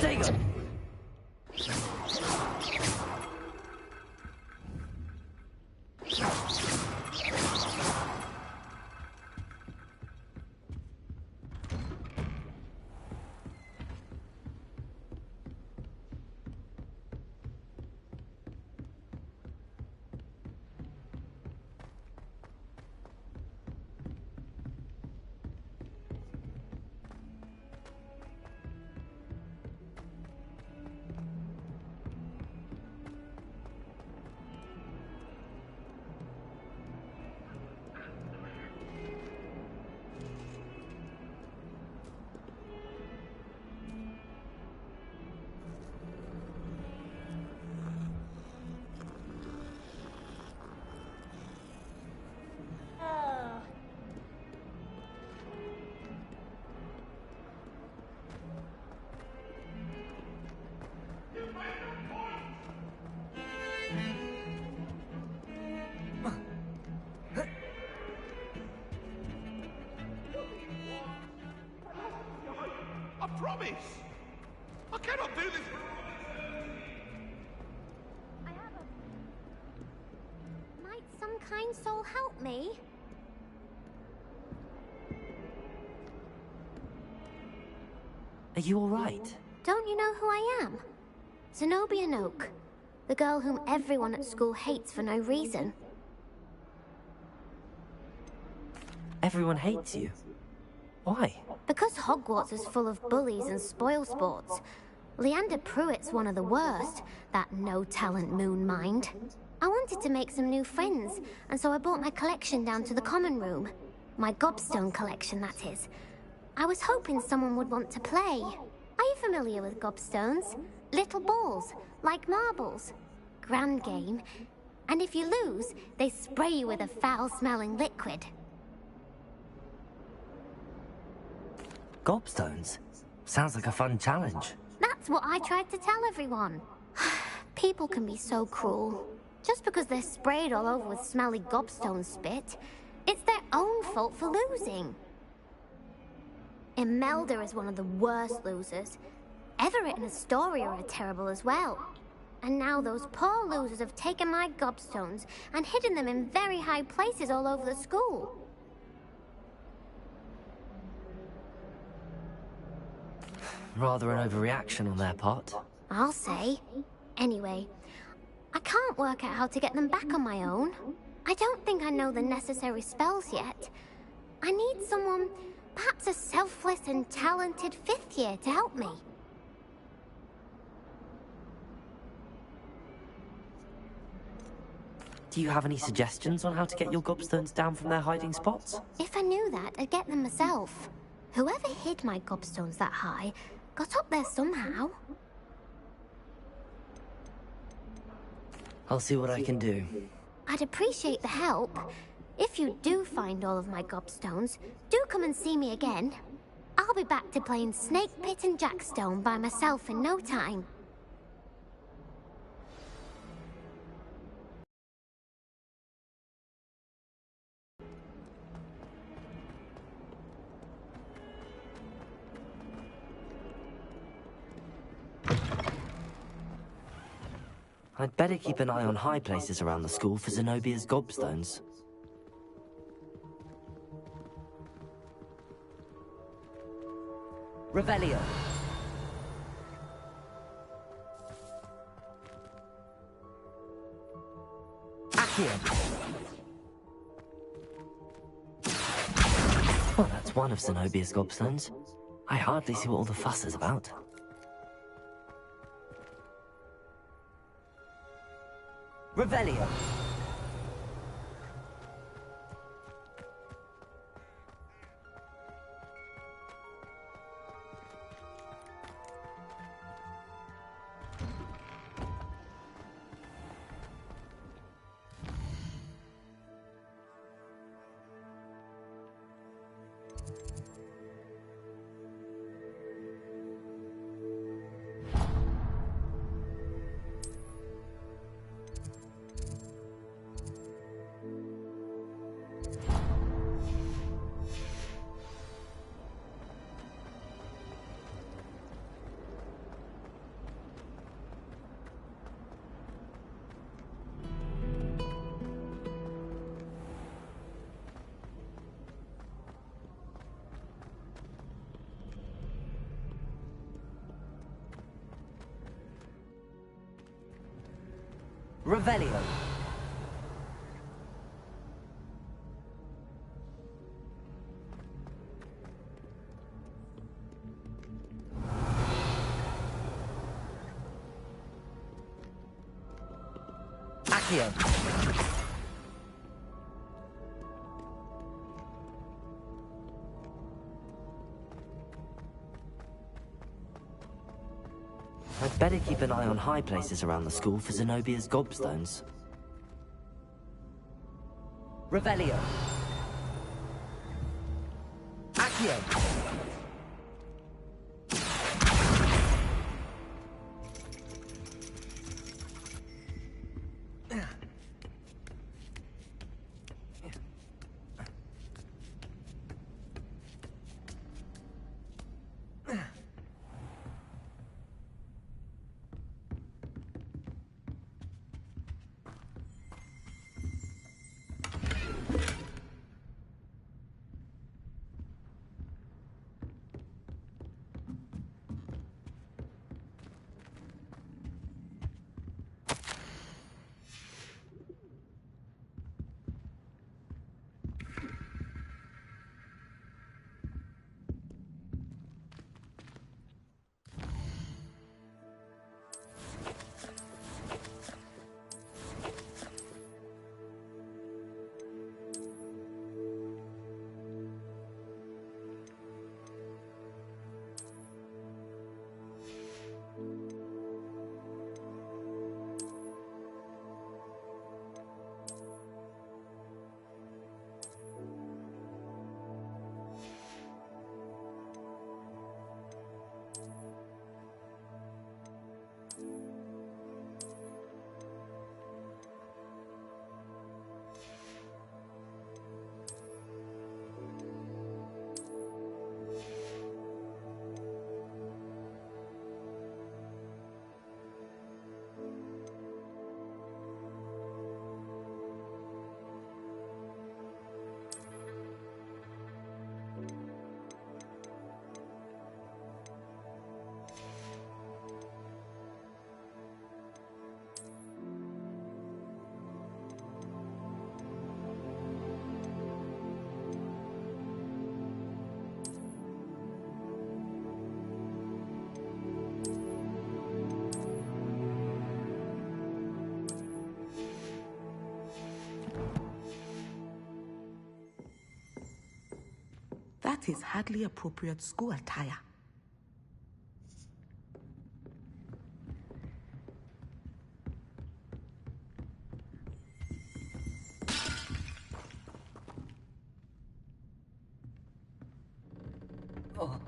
Sega! I promise! I cannot do this! Might some kind soul help me? Are you alright? Don't you know who I am? Zenobia Noak, the girl whom everyone at school hates for no reason. Everyone hates you. Why? Because Hogwarts is full of bullies and spoilsports. Leander Pruitt's one of the worst, that no-talent moon mind. I wanted to make some new friends, and so I brought my collection down to the common room. My gobstone collection, that is. I was hoping someone would want to play. Are you familiar with gobstones? Little balls, like marbles. Grand game. And if you lose, they spray you with a foul-smelling liquid. Gobstones? Sounds like a fun challenge. That's what I tried to tell everyone. People can be so cruel. Just because they're sprayed all over with smelly gobstone spit, it's their own fault for losing. Imelda is one of the worst losers. Everett and Astoria are terrible as well. And now those poor losers have taken my gobstones and hidden them in very high places all over the school. Rather an overreaction on their part. I'll say. Anyway, I can't work out how to get them back on my own. I don't think I know the necessary spells yet. I need someone, perhaps a selfless and talented fifth year to help me. Do you have any suggestions on how to get your gobstones down from their hiding spots? If I knew that, I'd get them myself. Whoever hid my gobstones that high got up there somehow. I'll see what I can do. I'd appreciate the help. If you do find all of my gobstones, do come and see me again. I'll be back to playing Snake Pit and Jackstone by myself in no time. I'd better keep an eye on high places around the school for Zenobia's gobstones. Revelio. Accio. Well, that's one of Zenobia's gobstones. I hardly see what all the fuss is about. Revelio. Revelio. Accio. I'd better keep an eye on high places around the school for Zenobia's gobstones. Revelio. Accio. That is hardly appropriate school attire. Oh.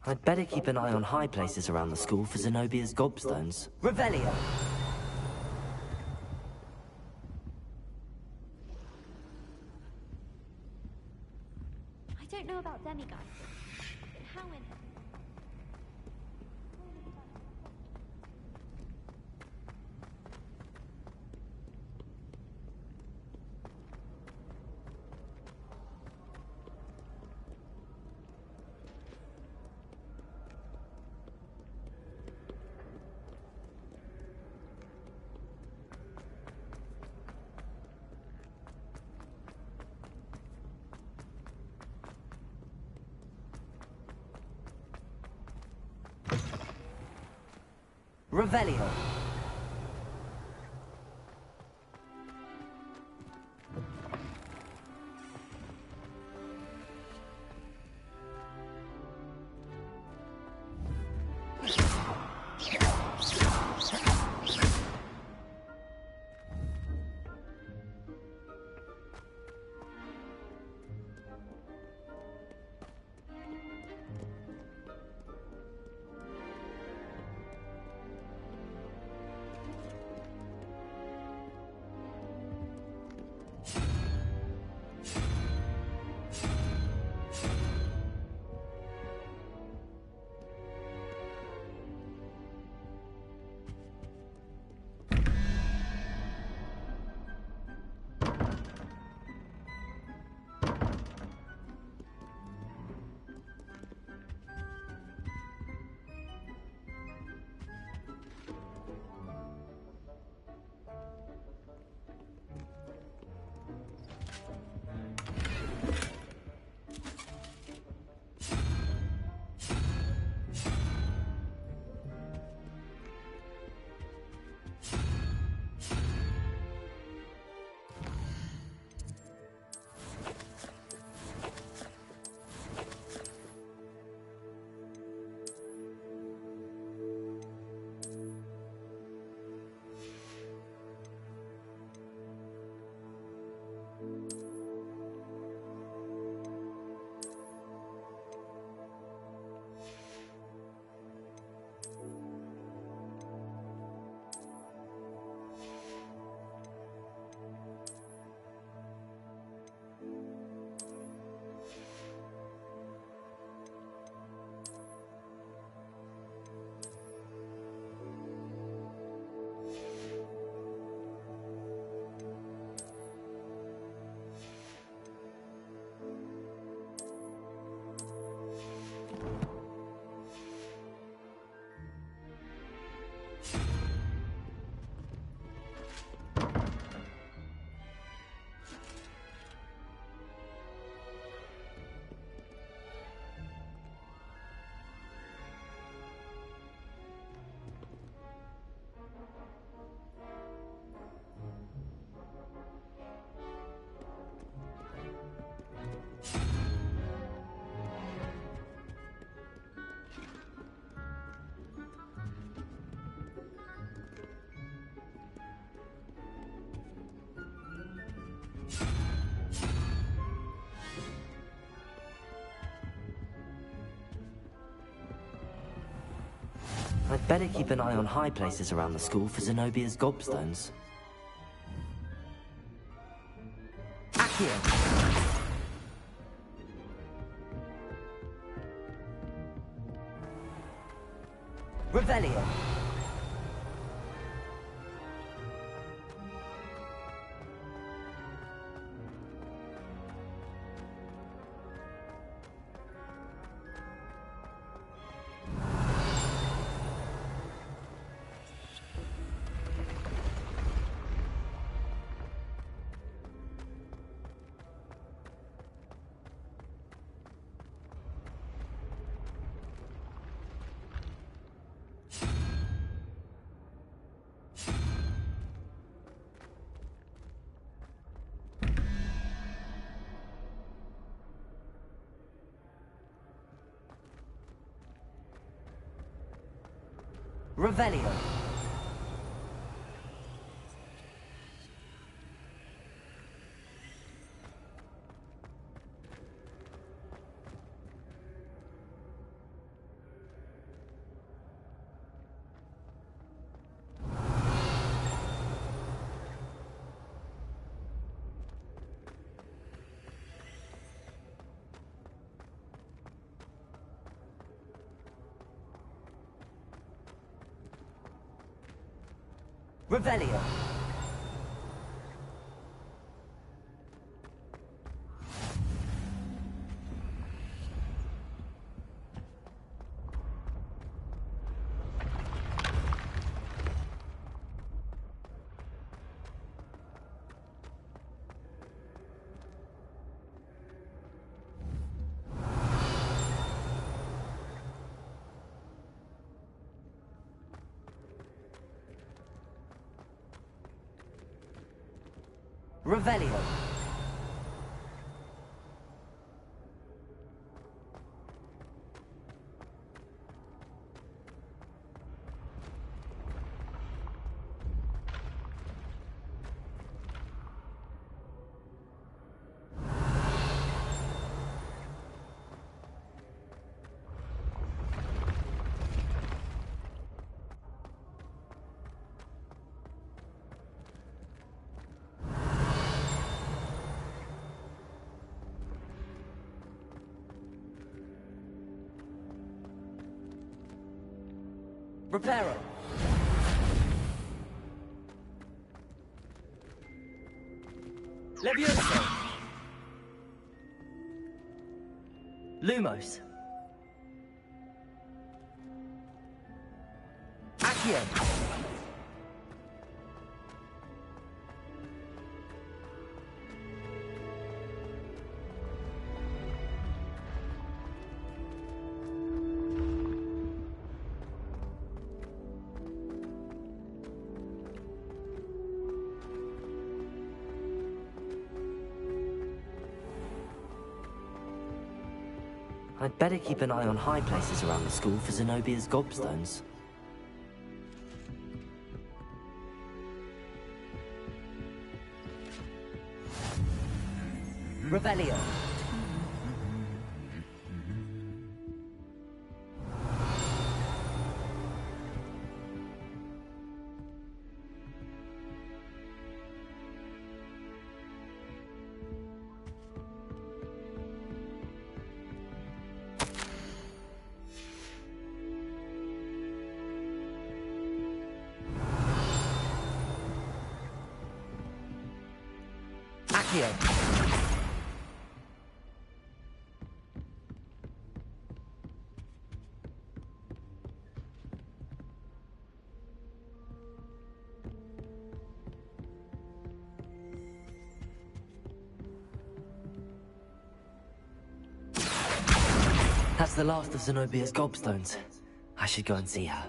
I'd better keep an eye on high places around the school for Zenobia's gobstones. Revelio! I don't know about demigods, but how in... Revelio! better keep an eye on high places around the school for Zenobia's gobstones. Accio! Revelio! Revelio. Revelio. Revelio. Reparo. Levioso. Lumos. Accio. I'd better keep an eye on high places around the school for Zenobia's gobstones. Revelio. Accio. That's the last of Zenobia's gobstones. I should go and see her.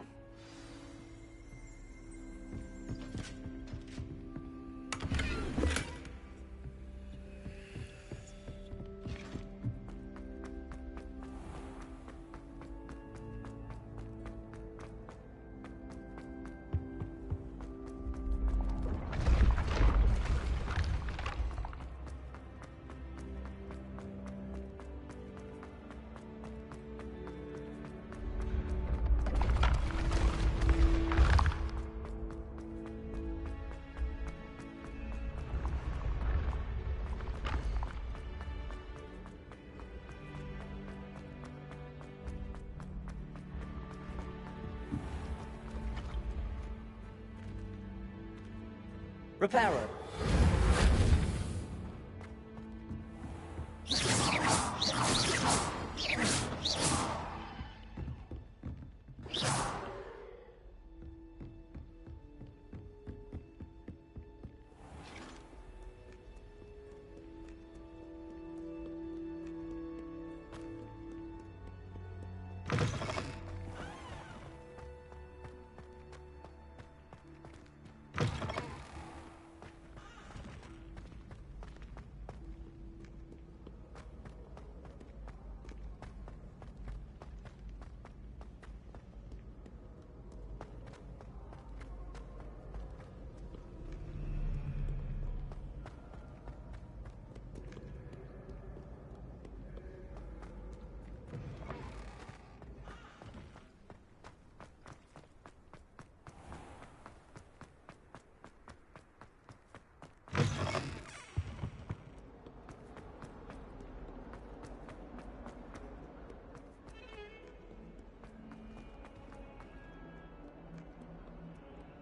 Reparo.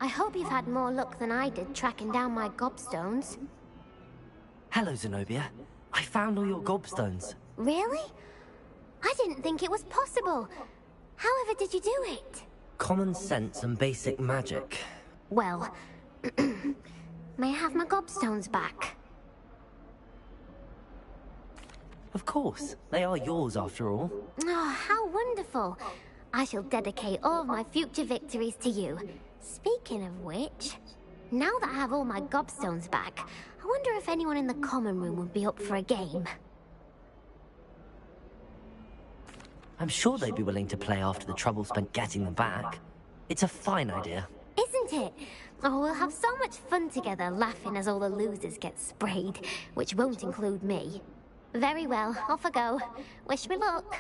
I hope you've had more luck than I did tracking down my gobstones. Hello, Zenobia. I found all your gobstones. Really? I didn't think it was possible. However did you do it? Common sense and basic magic. Well, may I have my gobstones back? Of course. They are yours after all. Oh, how wonderful. I shall dedicate all of my future victories to you. Speaking of which, now that I have all my gobstones back, I wonder if anyone in the common room would be up for a game. I'm sure they'd be willing to play after the trouble spent getting them back. It's a fine idea. Isn't it? Oh, we'll have so much fun together, laughing as all the losers get sprayed, which won't include me. Very well, off I go. Wish me luck.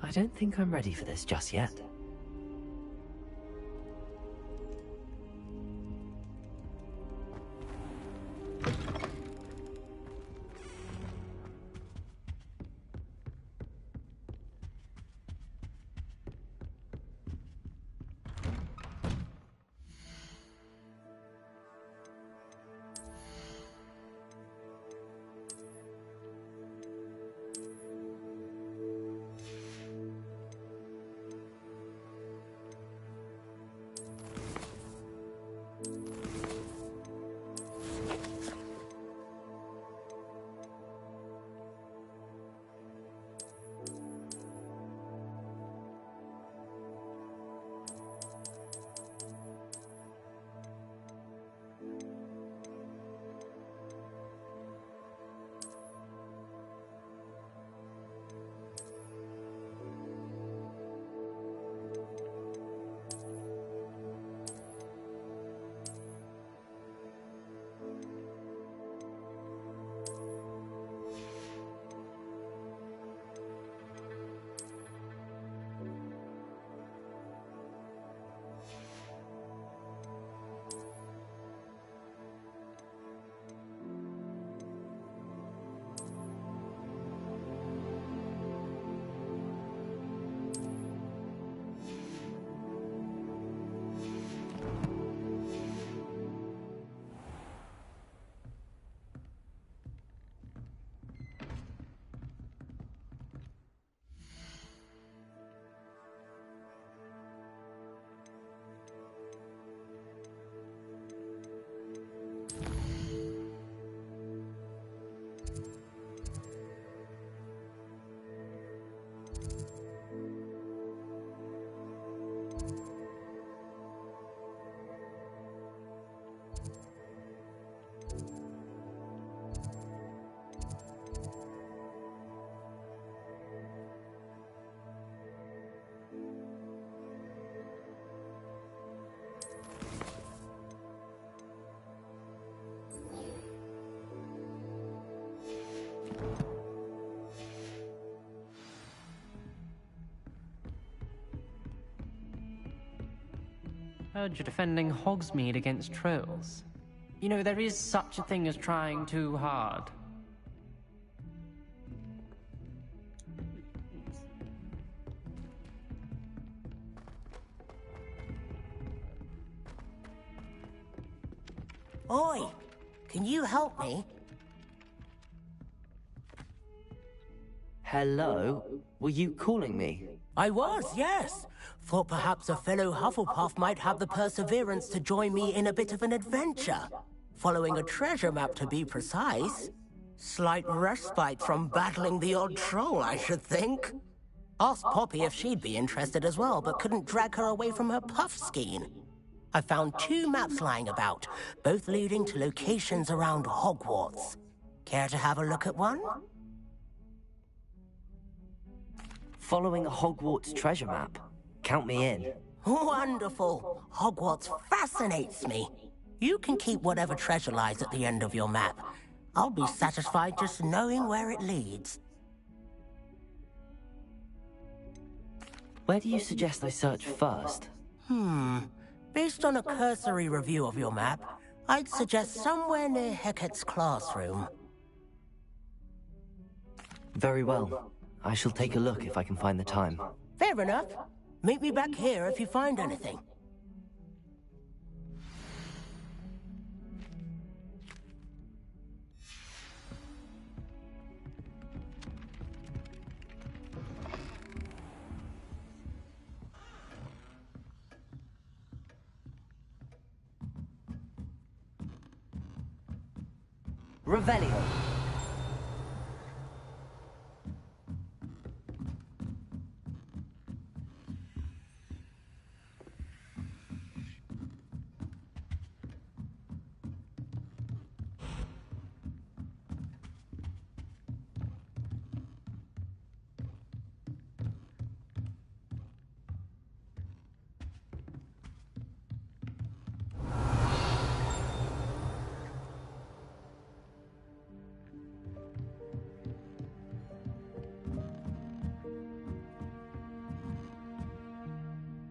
I don't think I'm ready for this just yet. Heard you're defending Hogsmeade against trolls. You know, there is such a thing as trying too hard. Oi! Can you help me? Hello? Were you calling me? I was, yes. Thought perhaps a fellow Hufflepuff might have the perseverance to join me in a bit of an adventure. Following a treasure map, to be precise. Slight respite from battling the odd troll, I should think. Asked Poppy if she'd be interested as well, but couldn't drag her away from her puff skein. I found 2 maps lying about, both leading to locations around Hogwarts. Care to have a look at one? Following a Hogwarts treasure map? Count me in. Wonderful! Hogwarts fascinates me. You can keep whatever treasure lies at the end of your map. I'll be satisfied just knowing where it leads. Where do you suggest I search first? Based on a cursory review of your map, I'd suggest somewhere near Hecat's classroom. Very well. I shall take a look if I can find the time. Fair enough. Meet me back here if you find anything. Revelio.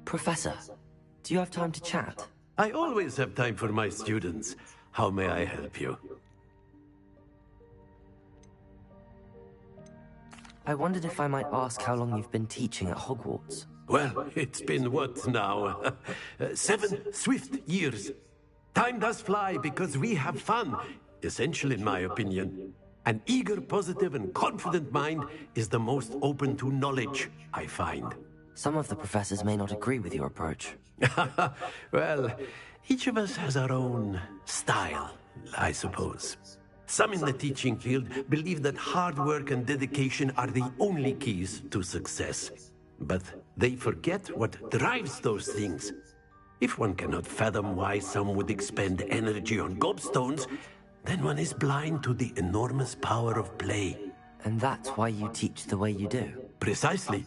Professor, do you have time to chat? I always have time for my students. How may I help you? I wondered if I might ask how long you've been teaching at Hogwarts. Well, it's been what now? 7 swift years. Time does fly because we have fun, essential in my opinion. An eager, positive, and confident mind is the most open to knowledge, I find. Some of the professors may not agree with your approach. Well, each of us has our own style, I suppose. Some in the teaching field believe that hard work and dedication are the only keys to success. But they forget what drives those things. If one cannot fathom why some would expend energy on gobstones, then one is blind to the enormous power of play. And that's why you teach the way you do. Precisely.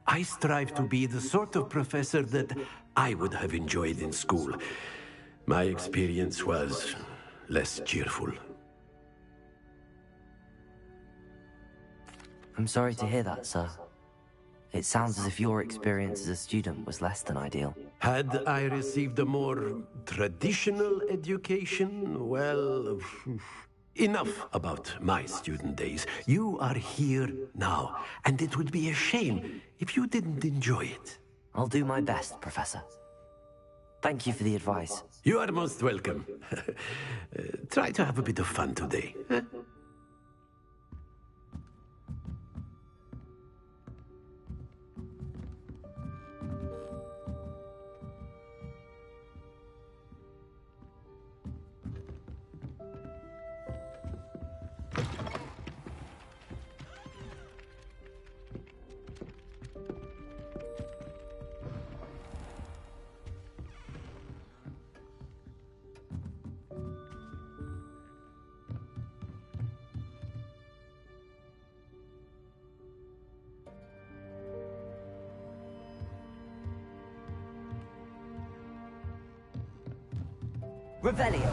I strive to be the sort of professor that I would have enjoyed in school. My experience was less cheerful. I'm sorry to hear that, sir. It sounds as if your experience as a student was less than ideal. Had I received a more traditional education, well, enough about my student days. You are here now, and it would be a shame if you didn't enjoy it. I'll do my best, Professor. Thank you for the advice. You are most welcome. Try to have a bit of fun today. Huh? Revelio.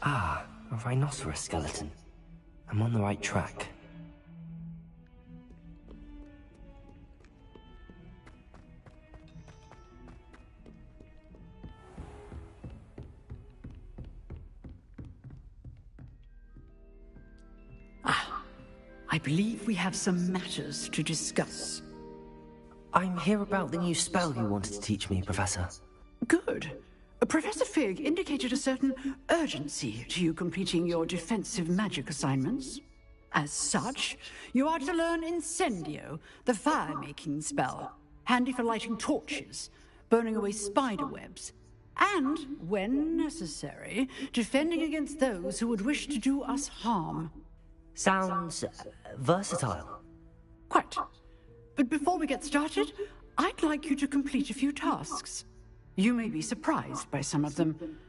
Ah, a rhinoceros skeleton. I'm on the right track. I believe we have some matters to discuss. I'm here about the new spell you wanted to teach me, Professor. Good. Professor Fig indicated a certain urgency to you completing your defensive magic assignments. As such, you are to learn Incendio, the fire-making spell, handy for lighting torches, burning away spider webs, and, when necessary, defending against those who would wish to do us harm. Sounds versatile. Quite. But before we get started, I'd like you to complete a few tasks. You may be surprised by some of them.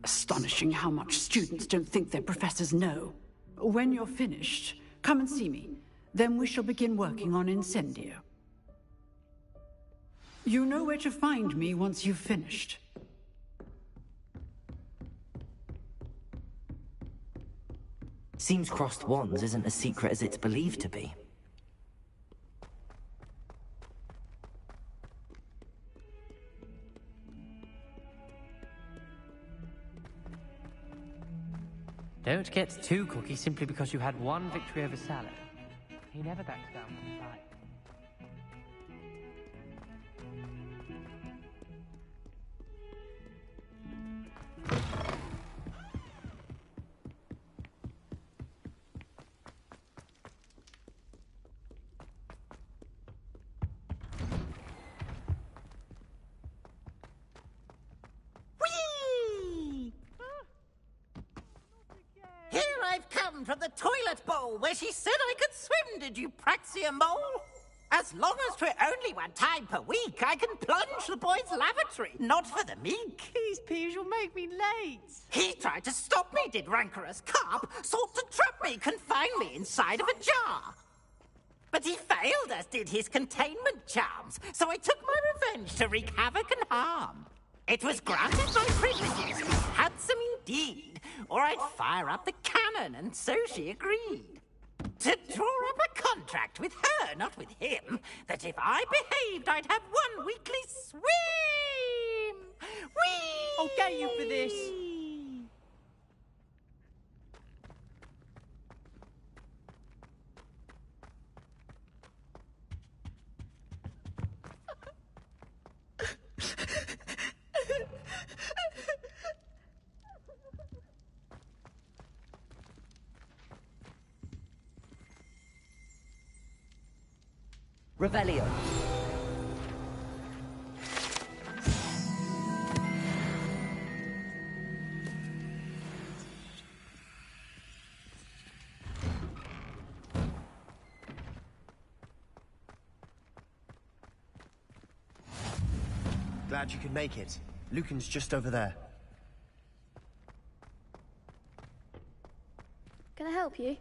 Astonishing how much students don't think their professors know. When you're finished, come and see me. Then we shall begin working on Incendio. You know where to find me once you've finished. Seems crossed wands isn't as secret as it's believed to be. Don't get too cocky simply because you had one victory over Salad. He never backs down from the fight. From the toilet bowl where she said I could swim, did you praxia mole? As long as 'twere only one time per week, I can plunge the boy's lavatory, not for the meek. Please, Piers, you'll make me late. He tried to stop me, did rancorous carp, sought to trap me, confine me inside of a jar. But he failed, as did his containment charms, so I took my revenge to wreak havoc and harm. It was granted my privileges, handsome indeed, or I'd fire up the cannon, and so she agreed. To draw up a contract with her, not with him, that if I behaved, I'd have one weekly swim! Whee! I'll get you for this. Revelio. Glad you could make it. Lucan's just over there. Can I help you?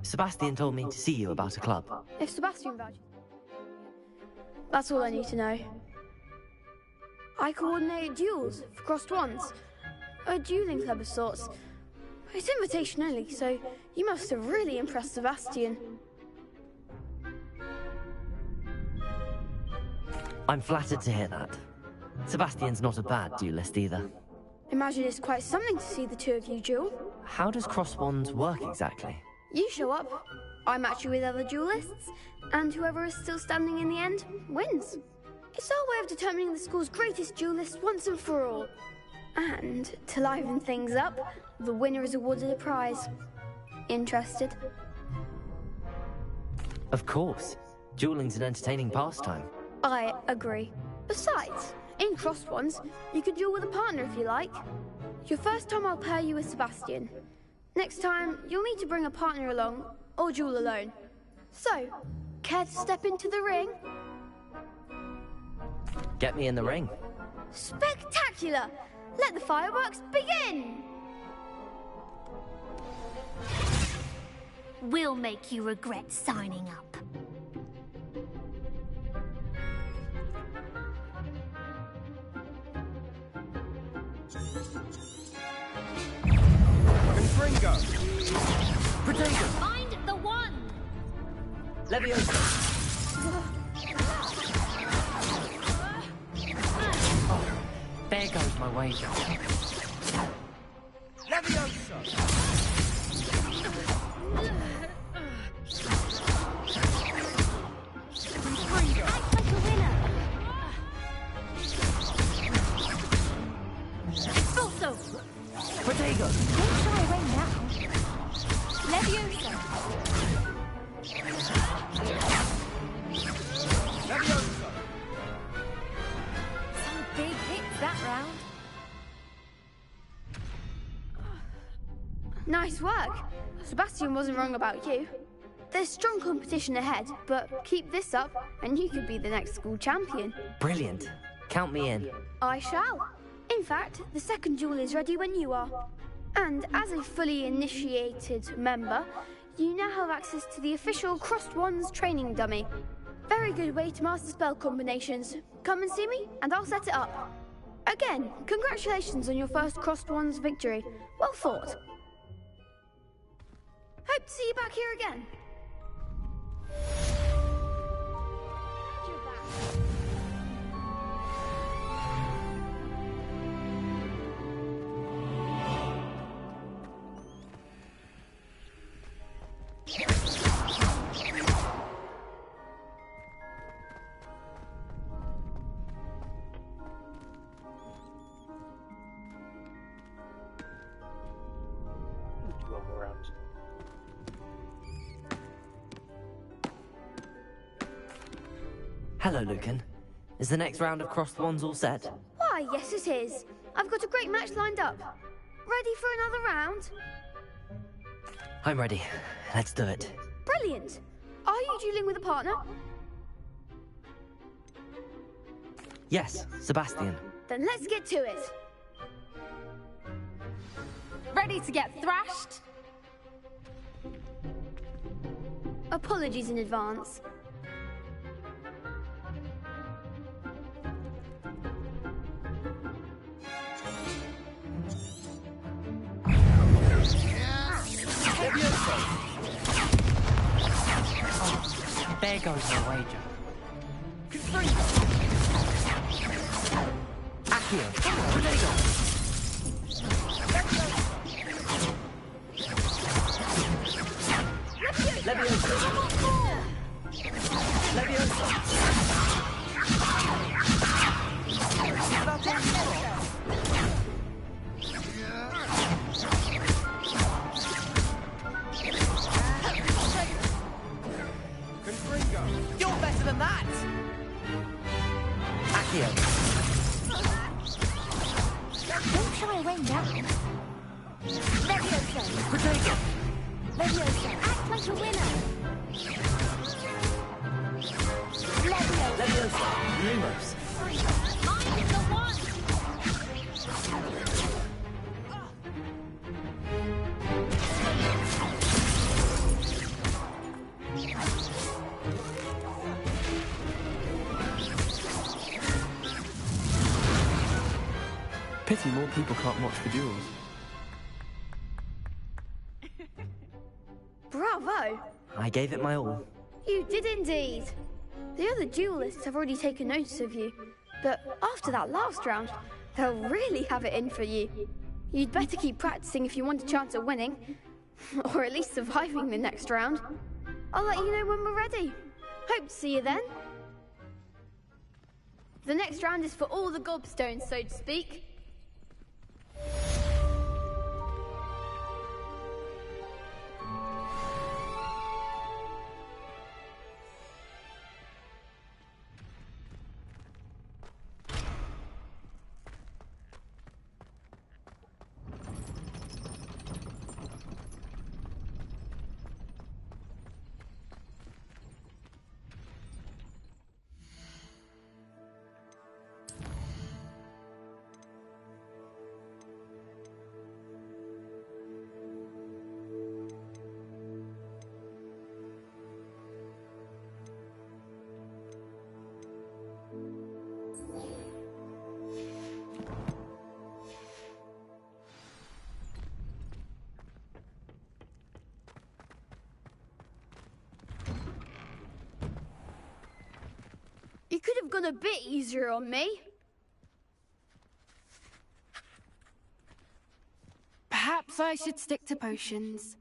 Sebastian told me to see you about a club. If Sebastian vouches... That's all I need to know. I coordinate duels for crossed wands. A dueling club of sorts. It's invitation only, so you must have really impressed Sebastian. I'm flattered to hear that. Sebastian's not a bad duelist either. Imagine it's quite something to see the two of you duel. How does cross wands work exactly? You show up, I match you with other duelists, and whoever is still standing in the end wins. It's our way of determining the school's greatest duelist once and for all. And to liven things up, the winner is awarded a prize. Interested? Of course. Dueling's an entertaining pastime. I agree. Besides, in crossed wands, you could duel with a partner if you like. Your first time I'll pair you with Sebastian. Next time, you'll need to bring a partner along, or duel alone. So, care to step into the ring? Get me in the ring. Spectacular! Let the fireworks begin! We'll make you regret signing up. Confringo! Potato! Find the one! Leviosa! There goes my wager. Leviosa! Confringo! Act like a winner! Expulso! Potato! Don't shy away now. Leviosa! Leviosa! Some big hits that round. Nice work. Sebastian wasn't wrong about you. There's strong competition ahead, but keep this up and you could be the next school champion. Brilliant. Count me in. I shall. In fact, the second duel is ready when you are. And as a fully initiated member, you now have access to the official Crossed Wands training dummy. Very good way to master spell combinations. Come and see me, and I'll set it up. Again, congratulations on your first Crossed Wands victory. Well fought. Hope to see you back here again. Hello, Lucan. Is the next round of Crossed Wands all set? Why, yes it is. I've got a great match lined up. Ready for another round? I'm ready. Let's do it. Brilliant. Are you dueling with a partner? Yes, Sebastian. Then let's get to it. Ready to get thrashed? Apologies in advance. Oh, there goes my wager. Accio! Potato! Leviosa! Leviosa! You're better than that! Accio! Don't shy away now. Leviosa! Potato! Leviosa! Act like a winner! Leviosa! Leviosa! Lumos! Find the one! Pity more people can't watch the duels. Bravo! I gave it my all. You did indeed. The other duelists have already taken notice of you, but after that last round, they'll really have it in for you. You'd better keep practicing if you want a chance at winning, or at least surviving the next round. I'll let you know when we're ready. Hope to see you then. The next round is for all the gobstones, so to speak. could have gone a bit easier on me. Perhaps I should stick to potions.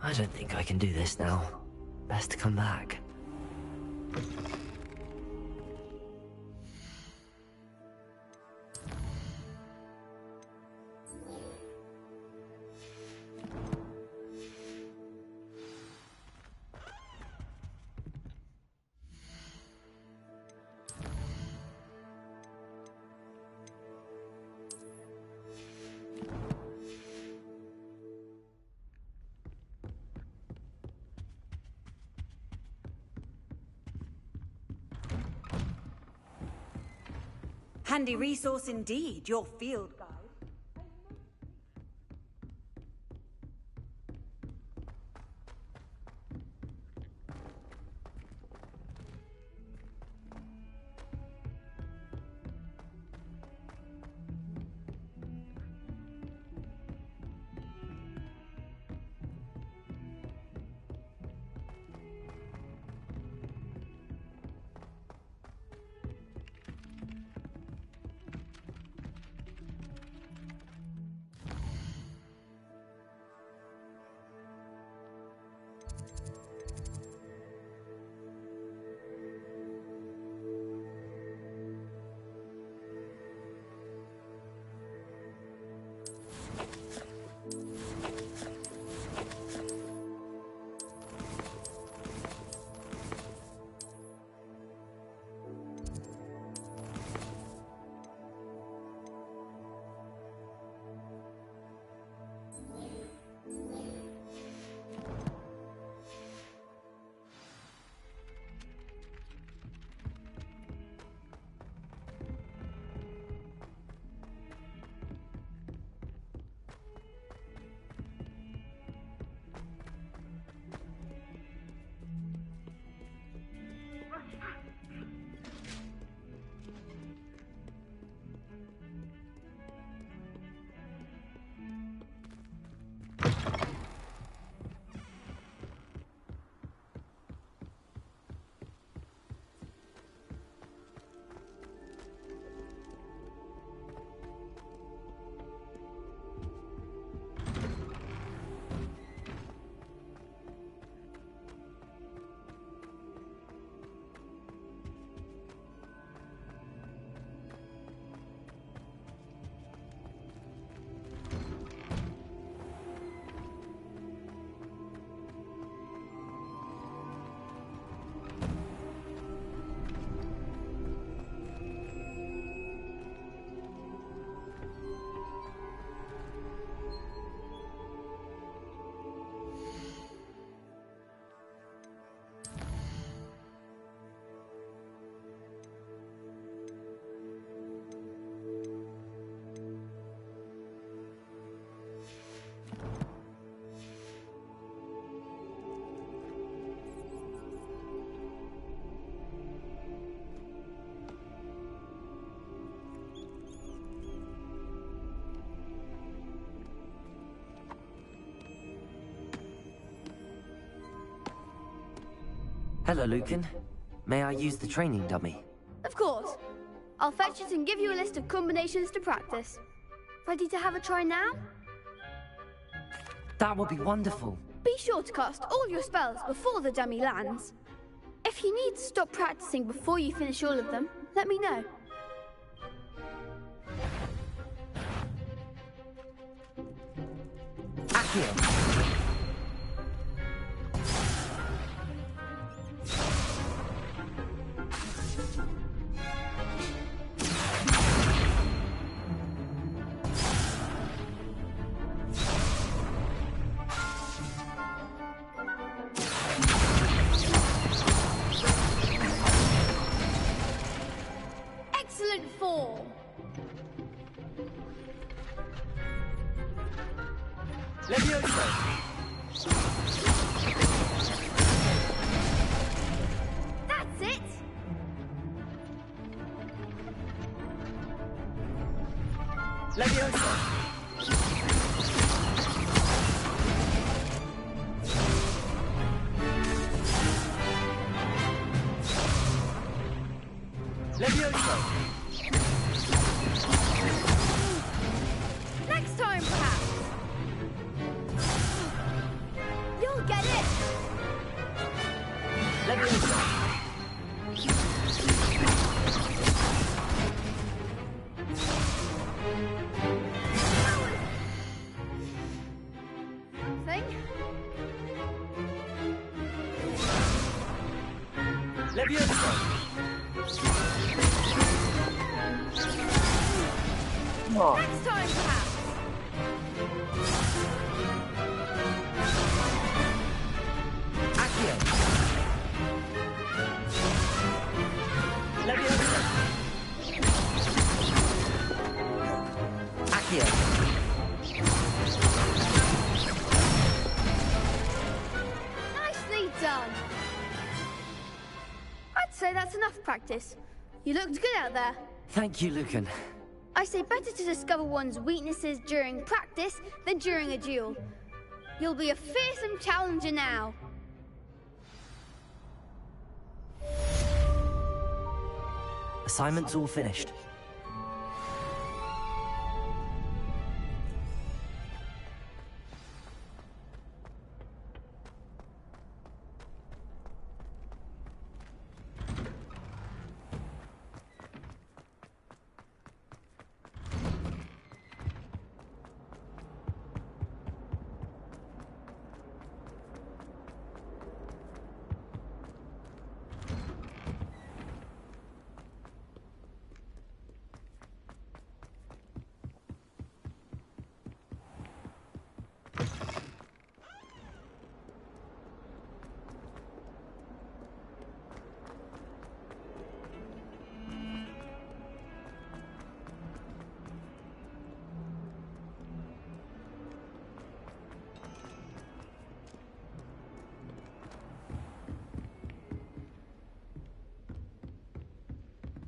I don't think I can do this now. Best to come back. Handy resource indeed, your field guide. Hello, Lucan. May I use the training dummy? Of course. I'll fetch it and give you a list of combinations to practice. Ready to have a try now? That would be wonderful. Be sure to cast all your spells before the dummy lands. If you need to stop practicing before you finish all of them, let me know. Accio. Excellent form. Leviosa! That's it! Leviosa! Leviosa! Next time, perhaps. You'll get it. Leviosa! Thing. Leviosa! Next time, perhaps. Accio. Leviosa! Accio. Nicely done. I'd say that's enough practice. You looked good out there. Thank you, Lucan. I say better to discover one's weaknesses during practice than during a duel. You'll be a fearsome challenger now. Assignment's all finished.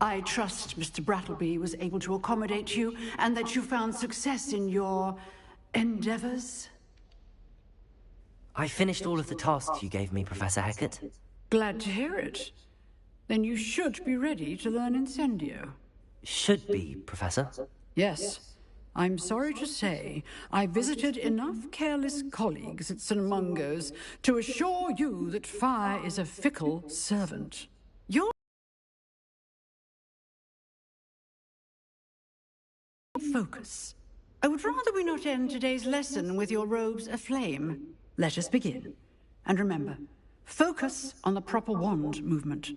I trust Mr. Brattleby was able to accommodate you and that you found success in your endeavors. I finished all of the tasks you gave me, Professor Hecat. Glad to hear it. Then you should be ready to learn Incendio. Should be, Professor. Yes. I'm sorry to say, I visited enough careless colleagues at St. Mungo's to assure you that fire is a fickle servant. Your focus. I would rather we not end today's lesson with your robes aflame. Let us begin. And remember, focus on the proper wand movement.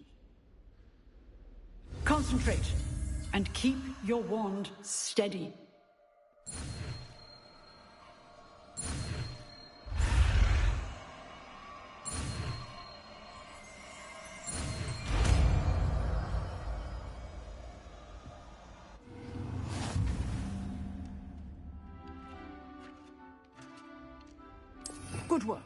Concentrate, and keep your wand steady. Good work.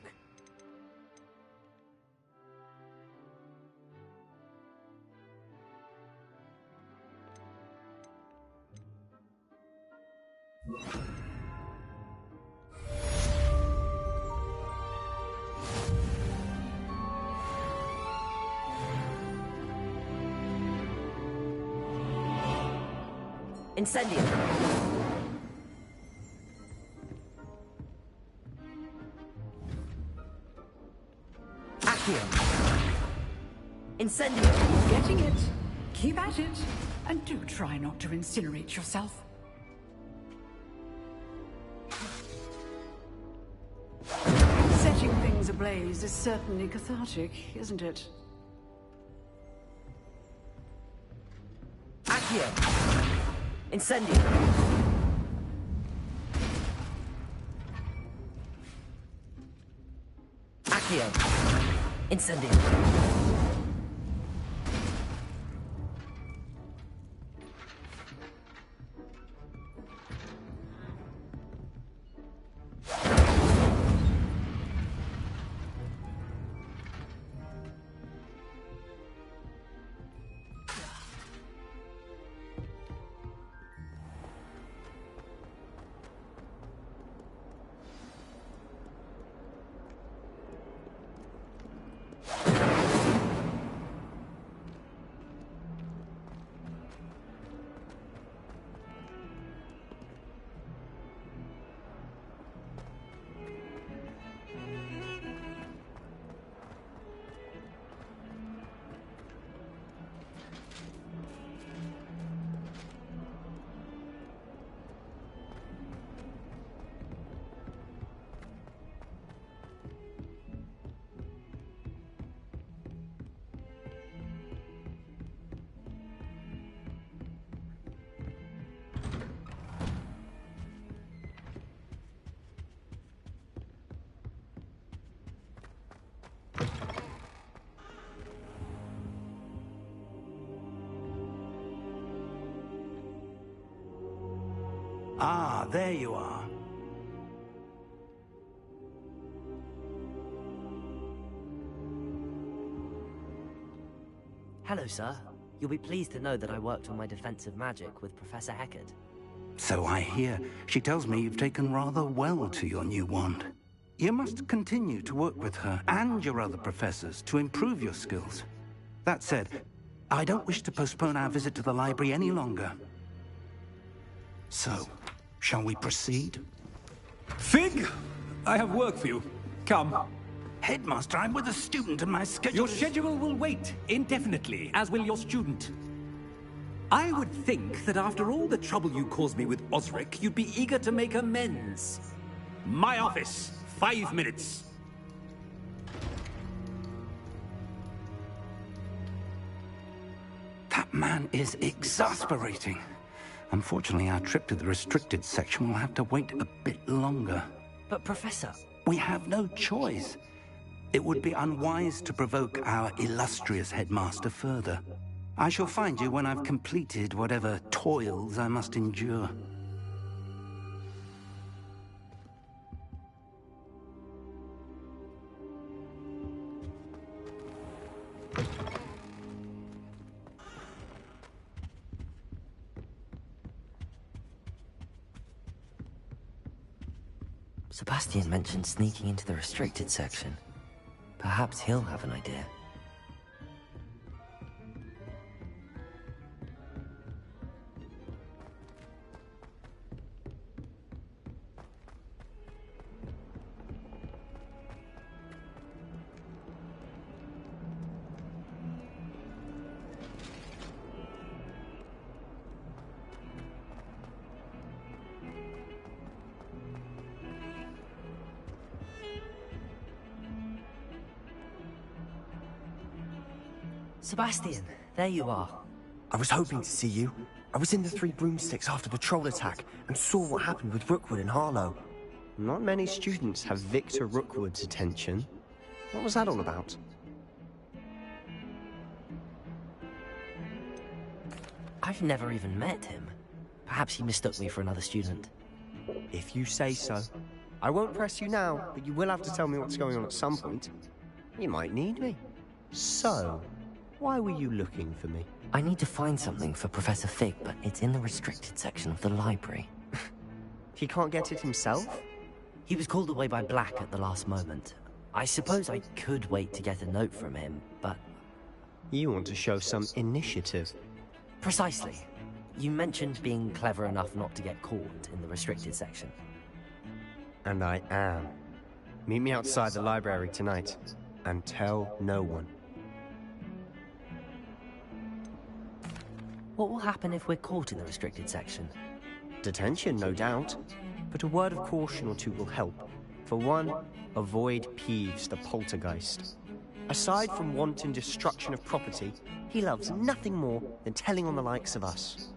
Incendio! Accio! Incendio! Getting it. Keep at it. And do try not to incinerate yourself. Setting things ablaze is certainly cathartic, isn't it? Accio! Incendio! Accio! Incendio! Ah, there you are. Hello, sir. You'll be pleased to know that I worked on my defensive magic with Professor Heckard. So I hear. She tells me you've taken rather well to your new wand. You must continue to work with her and your other professors to improve your skills. That said, I don't wish to postpone our visit to the library any longer. So, shall we proceed? Fig! I have work for you. Come. Headmaster, I'm with a student and my schedule Your schedule will wait indefinitely, as will your student. I would think that after all the trouble you caused me with Osric, you'd be eager to make amends. My office, 5 minutes. That man is exasperating. Unfortunately, our trip to the restricted section will have to wait a bit longer. But, Professor... We have no choice. It would be unwise to provoke our illustrious headmaster further. I shall find you when I've completed whatever toils I must endure. Sebastian mentioned sneaking into the restricted section. Perhaps he'll have an idea. Sebastian, there you are. I was hoping to see you. I was in the Three Broomsticks after the troll attack and saw what happened with Rookwood and Harlow. Not many students have Victor Rookwood's attention. What was that all about? I've never even met him. Perhaps he mistook me for another student. If you say so. I won't press you now, but you will have to tell me what's going on at some point. You might need me. So, why were you looking for me? I need to find something for Professor Fig, but it's in the restricted section of the library. He can't get it himself? He was called away by Black at the last moment. I suppose I could wait to get a note from him, but... You want to show some initiative. Precisely. You mentioned being clever enough not to get caught in the restricted section. And I am. Meet me outside the library tonight, and tell no one. What will happen if we're caught in the restricted section? Detention, no doubt. But a word of caution or two will help. For one, avoid Peeves the poltergeist. Aside from wanton destruction of property, he loves nothing more than telling on the likes of us.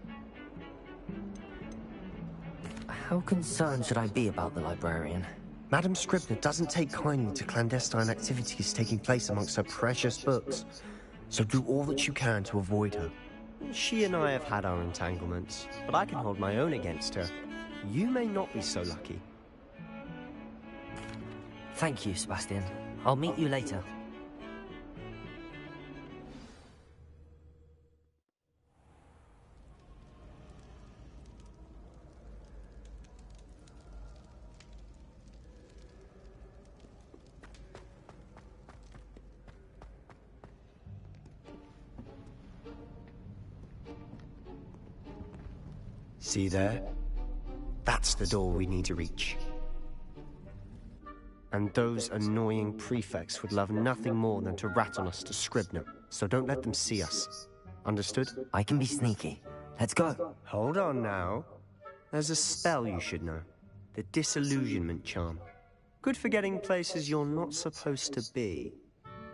How concerned should I be about the librarian? Madam Scribner doesn't take kindly to clandestine activities taking place amongst her precious books, so do all that you can to avoid her. She and I have had our entanglements, but I can hold my own against her. You may not be so lucky. Thank you, Sebastian. I'll meet you later. See there? That's the door we need to reach. And those annoying prefects would love nothing more than to rat on us to Scribner, so don't let them see us. Understood? I can be sneaky. Let's go. Hold on now. There's a spell you should know. The Disillusionment Charm. Good for getting places you're not supposed to be.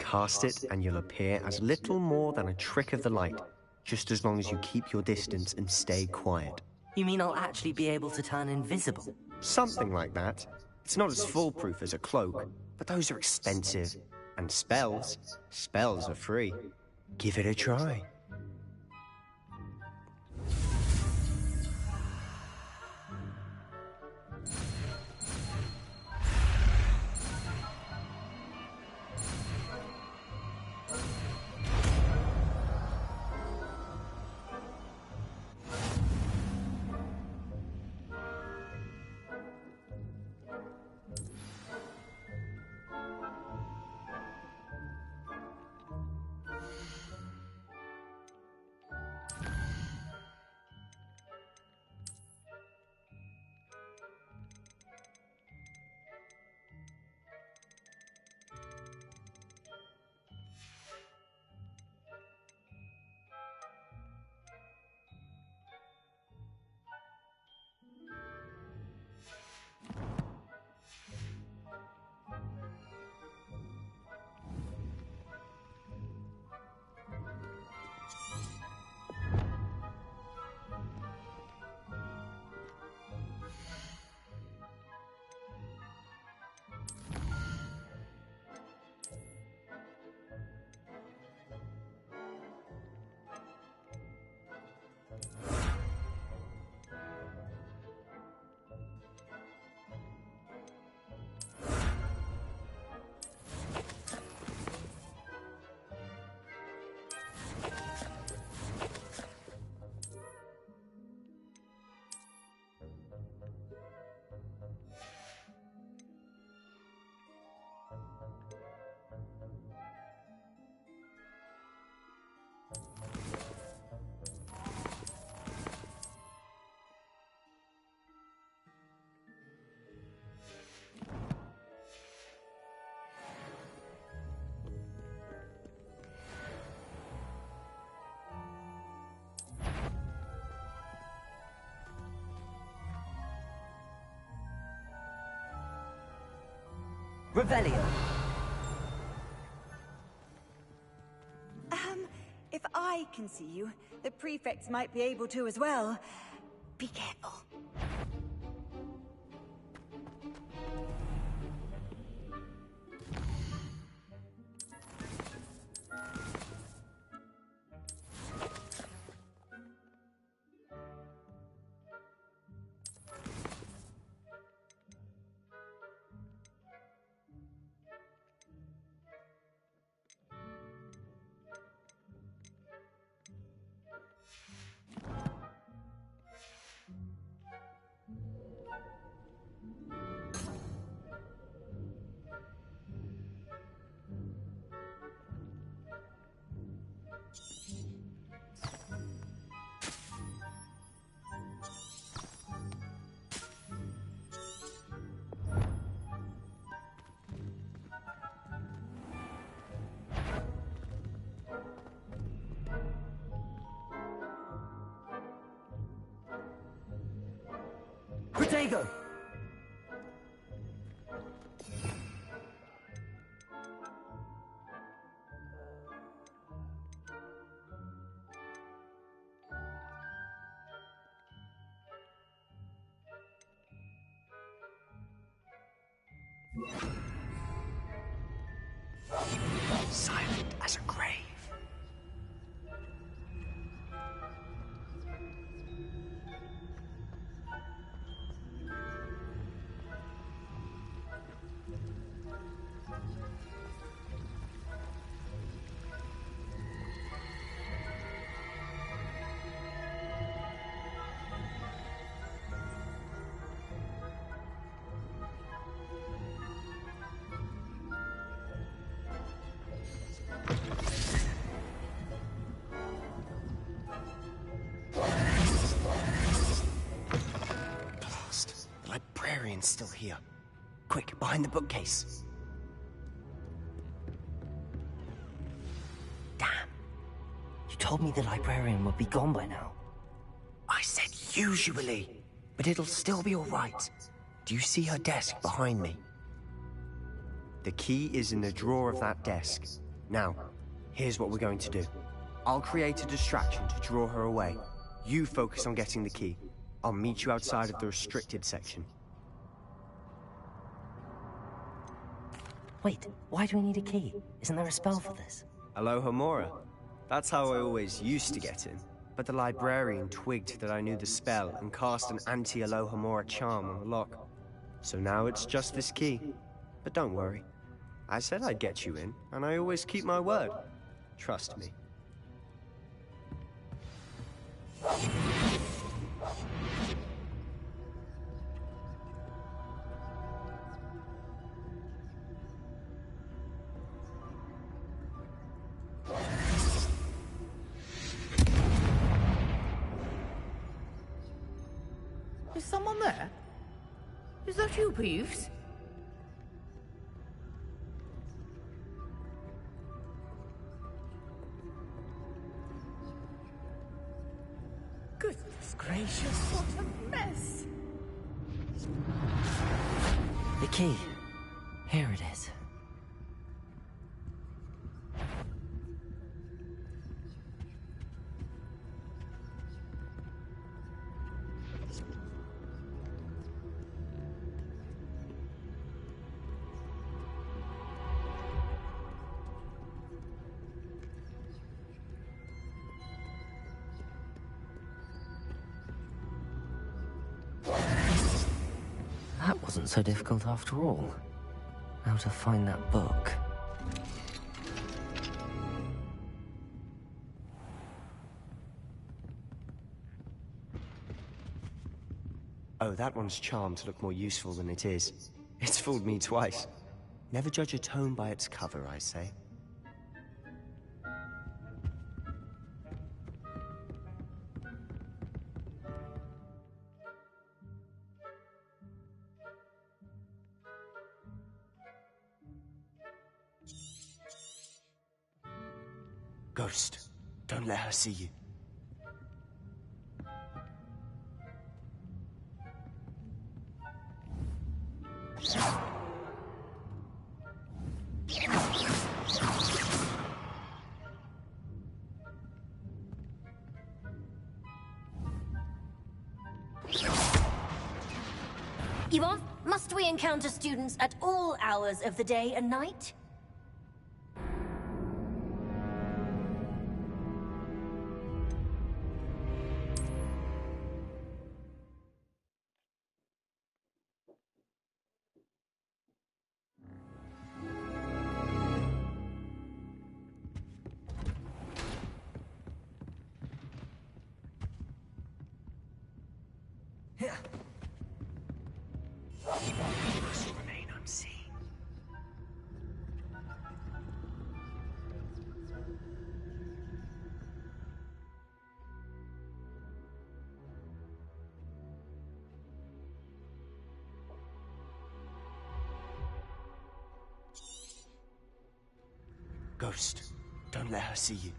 Cast it and you'll appear as little more than a trick of the light, just as long as you keep your distance and stay quiet. You mean I'll actually be able to turn invisible? Something like that. It's not as foolproof as a cloak, but those are expensive. And spells are free. Give it a try. Revelio. If I can see you, the prefects might be able to as well. Be careful. you go. Silent as a grave. Blast. The librarian's still here. Quick, behind the bookcase. Damn. You told me the librarian would be gone by now. I said usually, but it'll still be all right. Do you see her desk behind me? The key is in the drawer of that desk. Now, here's what we're going to do. I'll create a distraction to draw her away. You focus on getting the key. I'll meet you outside of the restricted section. Wait, why do we need a key? Isn't there a spell for this? Aloha Mora. That's how I always used to get in. But the librarian twigged that I knew the spell and cast an anti-Aloha Mora charm on the lock. So now it's just this key. But don't worry. I said I'd get you in, and I always keep my word. Trust me. Is someone there? Is that you, Peeves? Goodness gracious, what a mess! The key. Here it is. That wasn't so difficult after all. How to find that book. Oh, that one's charmed to look more useful than it is. It's fooled me twice. Never judge a tome by its cover, I say. Ghost, don't let her see you. Yvonne, must we encounter students at all hours of the day and night? Must remain unseen. Ghost, don't let her see you.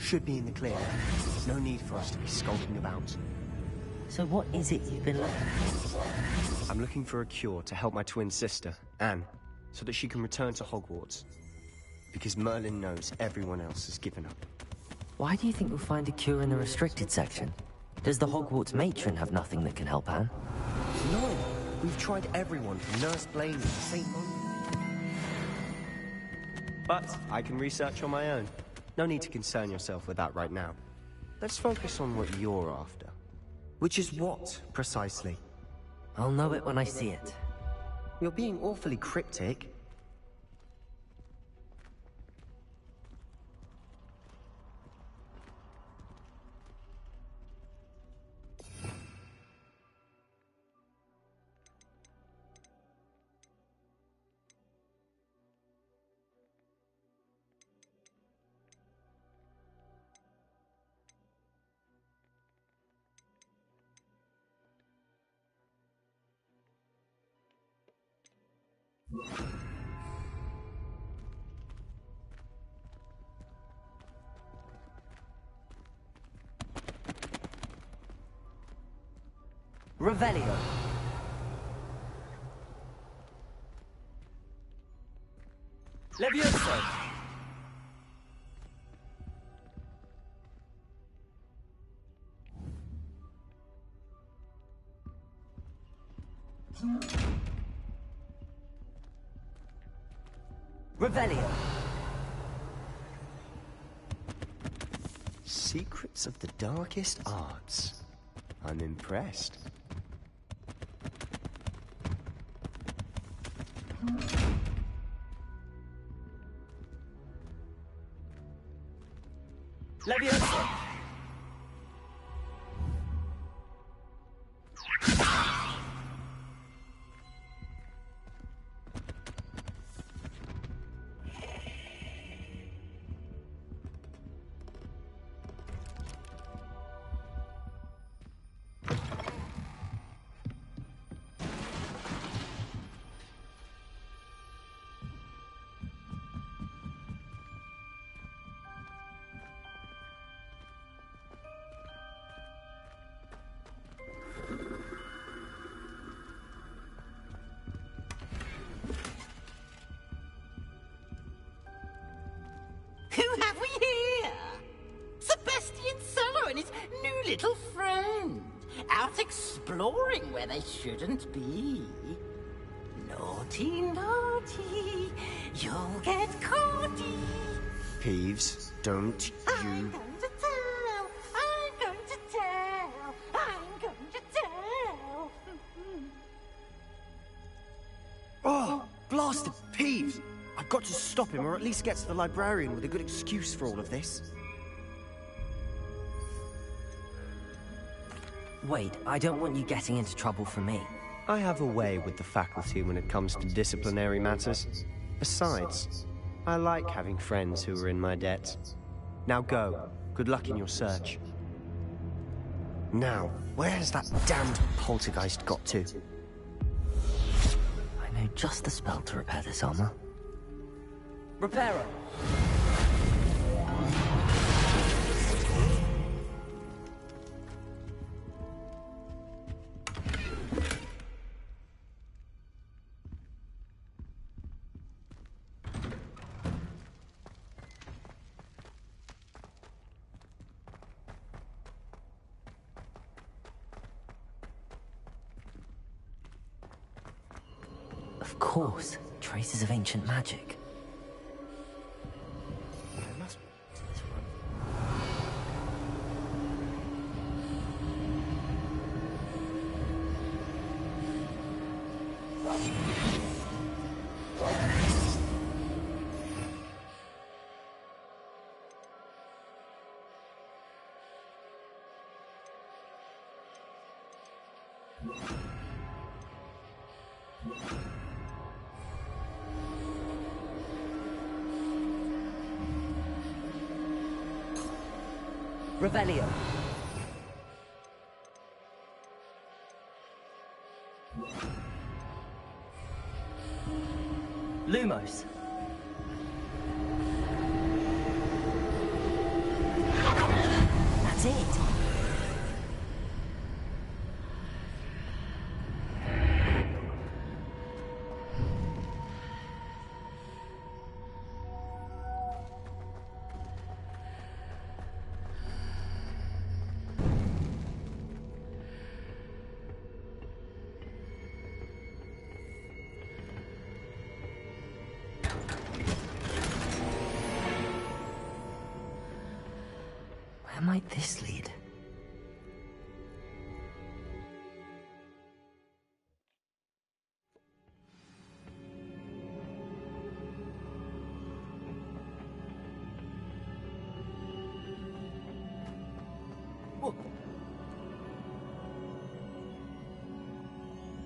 should be in the clear. No need for us to be skulking about. So what is it you've been looking for? I'm looking for a cure to help my twin sister, Anne, so that she can return to Hogwarts. Because Merlin knows everyone else has given up. Why do you think you'll find a cure in the restricted section? Does the Hogwarts matron have nothing that can help Anne? No! We've tried everyone from Nurse Blaney to St. Mum. But I can research on my own. No need to concern yourself with that right now. Let's focus on what you're after. Which is what, precisely? I'll know it when I see it. You're being awfully cryptic. Revelio. Levioso. Revelio. Secrets of the darkest arts. I'm impressed. Levioso. Who have we here? Sebastian Cello and his new little friend. Out exploring where they shouldn't be. Naughty, naughty, you'll get caughty. Peeves, don't you... I'm going to tell, I'm going to tell. Oh, blasted Peeves! I've got to stop him, or at least get to the librarian with a good excuse for all of this. Wait, I don't want you getting into trouble for me. I have a way with the faculty when it comes to disciplinary matters. Besides, I like having friends who are in my debt. Now go. Good luck in your search. Now, where has that damned poltergeist got to? I know just the spell to repair this armor. Reparo! Of course, traces of ancient magic. Revelio. Lumos. is it? Where might this lead?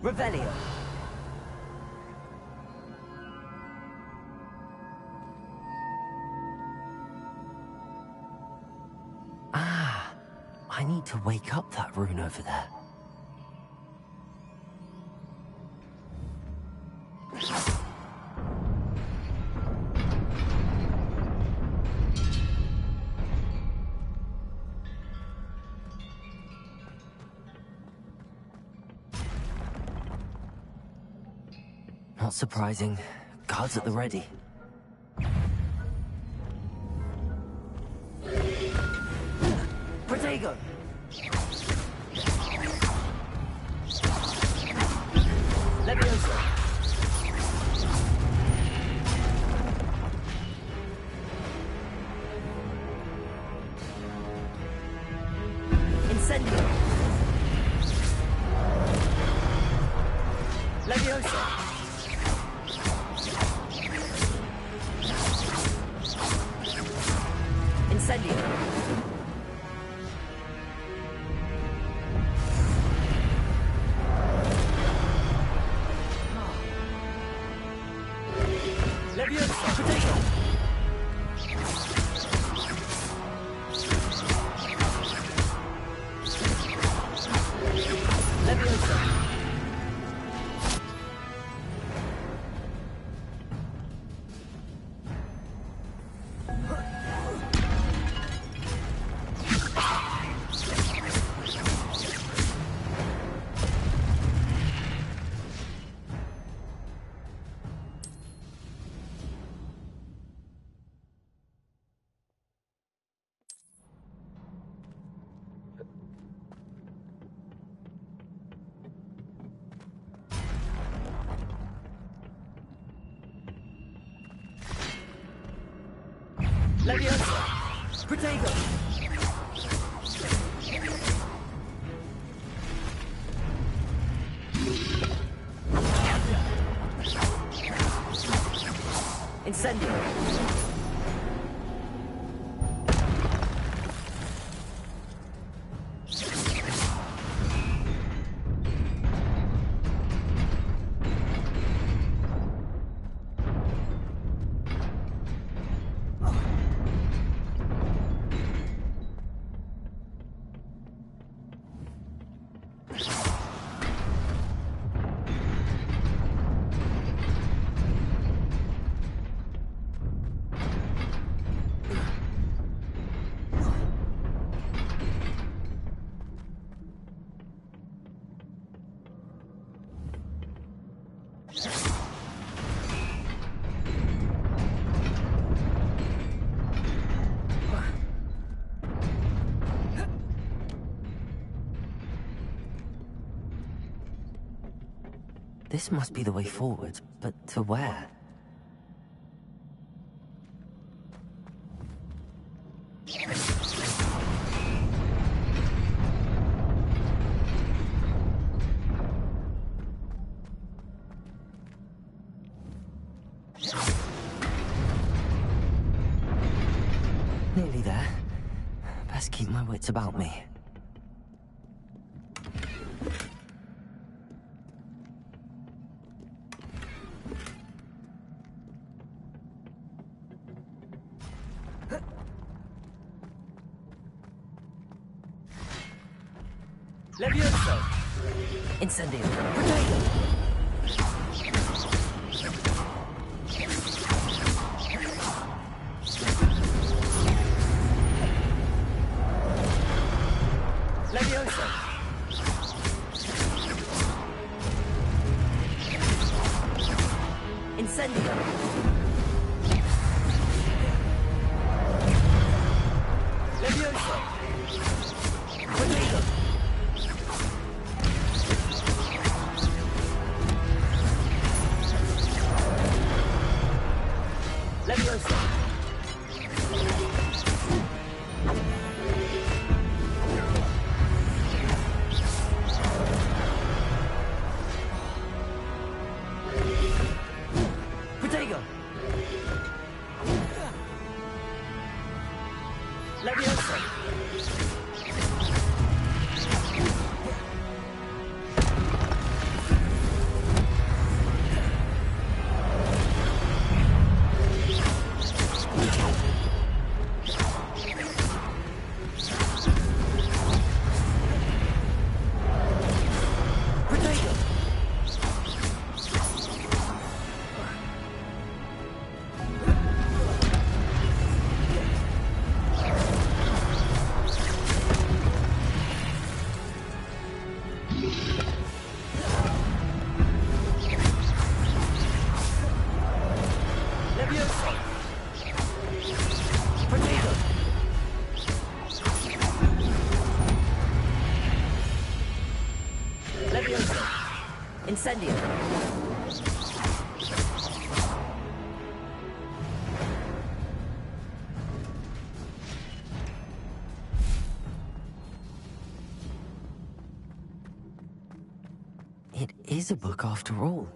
Revelio. I need to wake up that rune over there. Not surprising. Guards at the ready. Protego! Levioso! Incendio! Levioso! Incendio! Leviosa! Protego! Incendio! This must be the way forward, but to where? Nearly there. Best keep my wits about me. Levioso! Incendio! Protego! Leviosa! Incendio! Leviosa! Tornado! Leviosa! Protego! Leviosa! Incendio! It is a book after all.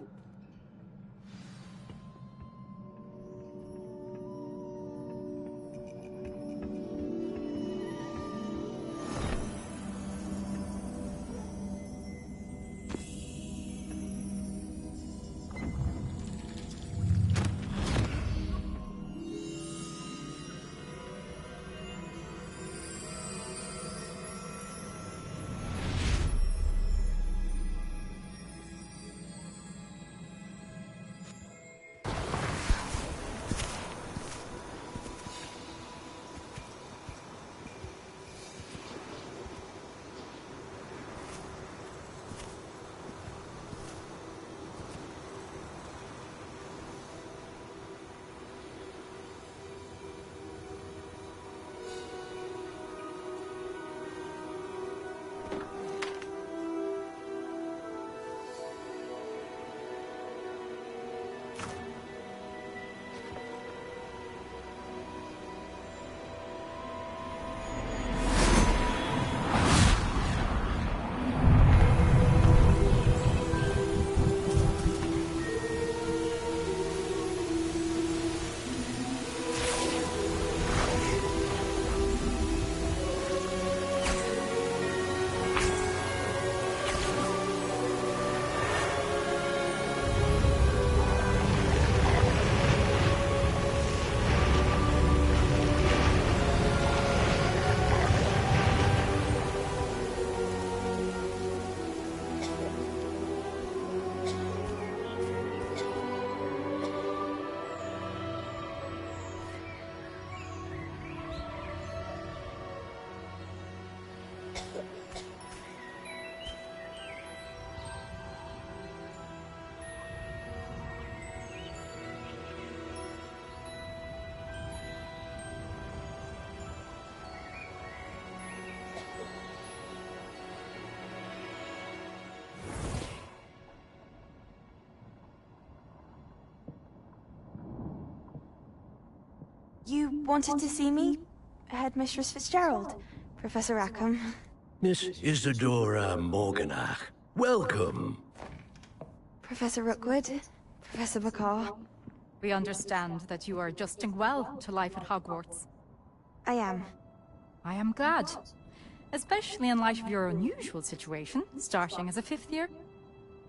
You wanted to see me? Headmistress Fitzgerald? Professor Rackham? Miss Isadora Morganach, welcome. Professor Rookwood? Professor McCaw? We understand that you are adjusting well to life at Hogwarts. I am. I am glad. Especially in light of your unusual situation, starting as a 5th year.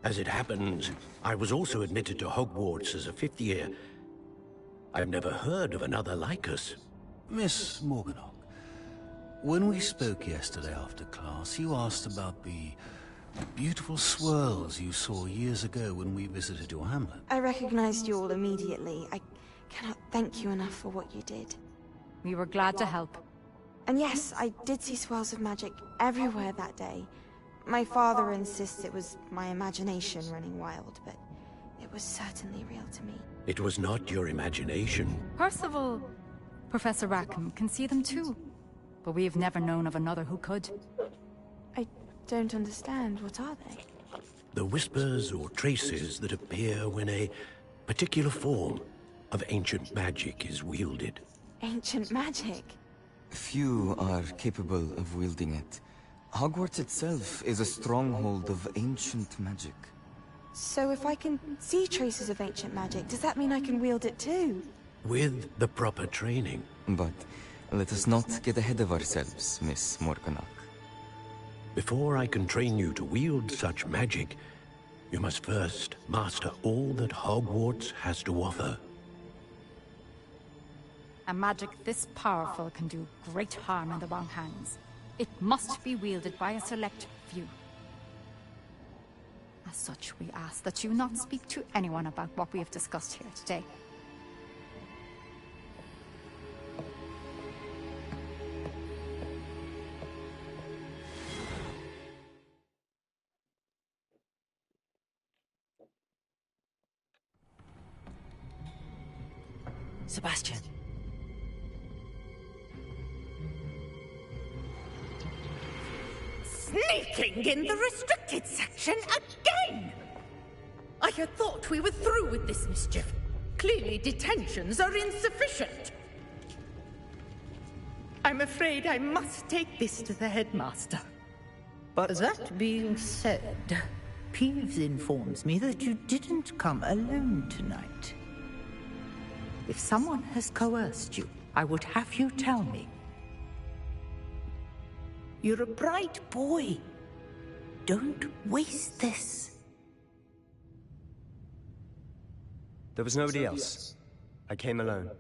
As it happens, I was also admitted to Hogwarts as a 5th year. I've never heard of another like us. Miss Morganach, when we spoke yesterday after class, you asked about the beautiful swirls you saw years ago when we visited your hamlet. I recognized you all immediately. I cannot thank you enough for what you did. We were glad to help. And yes, I did see swirls of magic everywhere that day. My father insists it was my imagination running wild, but it was certainly real to me. It was not your imagination. Percival, Professor Rackham can see them too. But we've never known of another who could. I don't understand. What are they? The whispers or traces that appear when a particular form of ancient magic is wielded. Ancient magic? Few are capable of wielding it. Hogwarts itself is a stronghold of ancient magic. So if I can see traces of ancient magic, does that mean I can wield it too? With the proper training. But let us not get ahead of ourselves, Miss Morganach. Before I can train you to wield such magic, you must first master all that Hogwarts has to offer. A magic this powerful can do great harm in the wrong hands. It must be wielded by a select few. As such, we ask that you not speak to anyone about what we have discussed here today. Sebastian. Sneaking in the restricted section again! I had thought we were through with this mischief. Clearly detentions are insufficient. I'm afraid I must take this to the headmaster. But that being said, Peeves informs me that you didn't come alone tonight. If someone has coerced you, I would have you tell me. You're a bright boy. Don't waste this. There was nobody else. I came alone.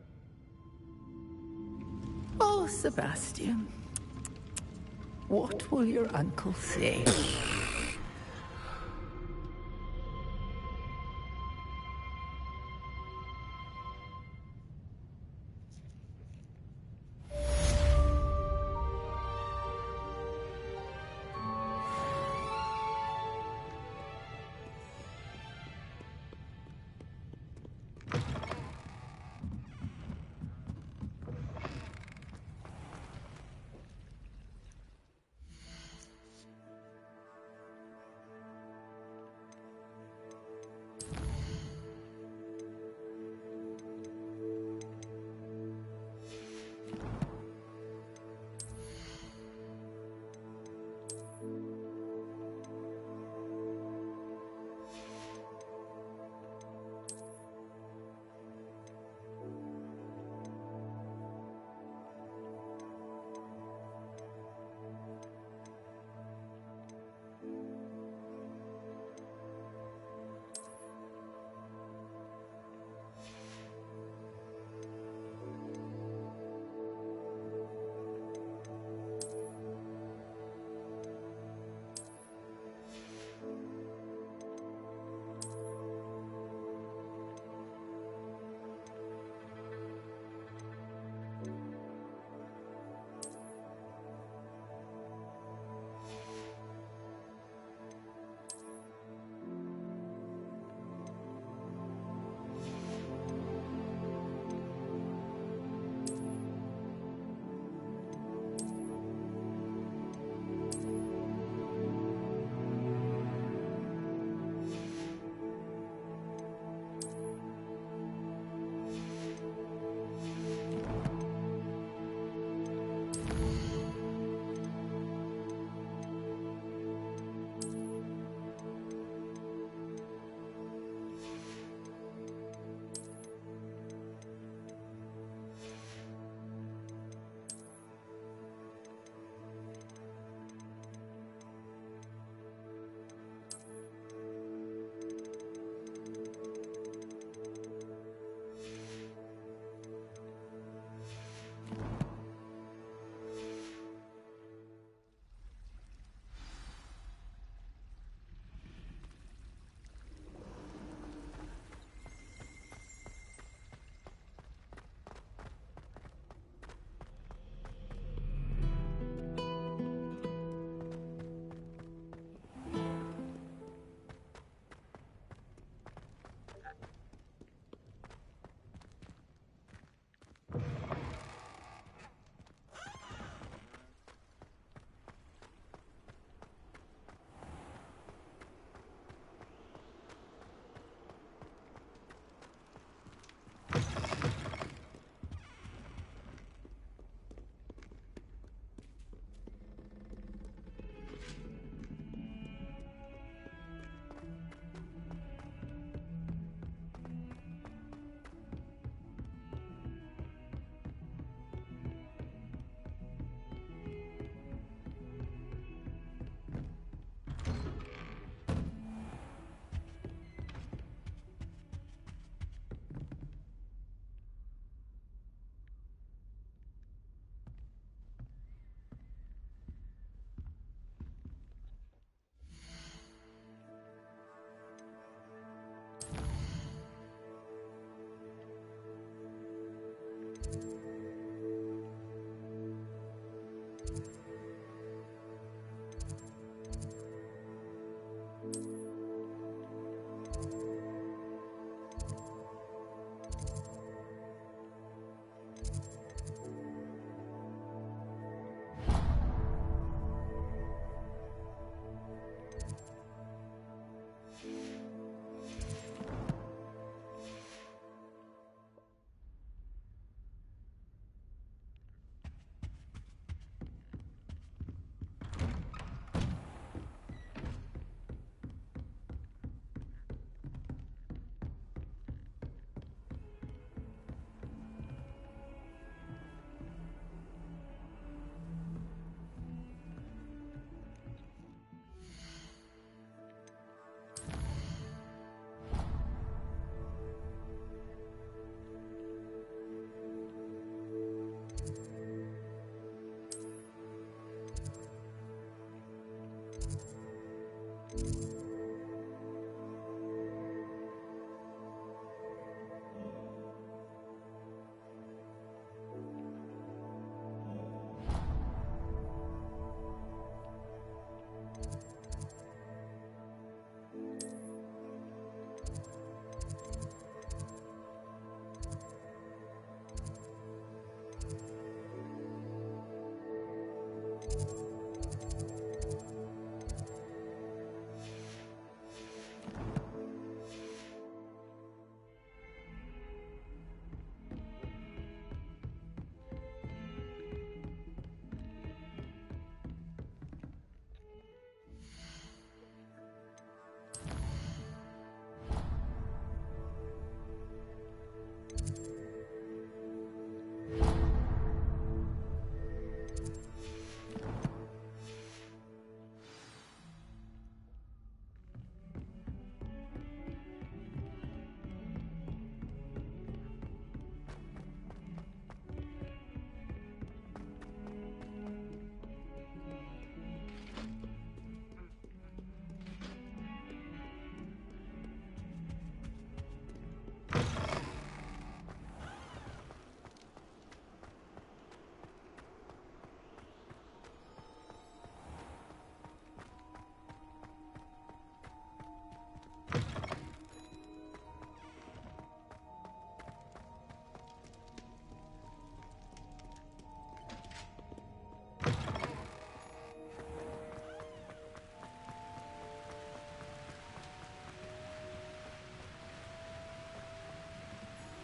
Oh, Sebastian. What will your uncle say?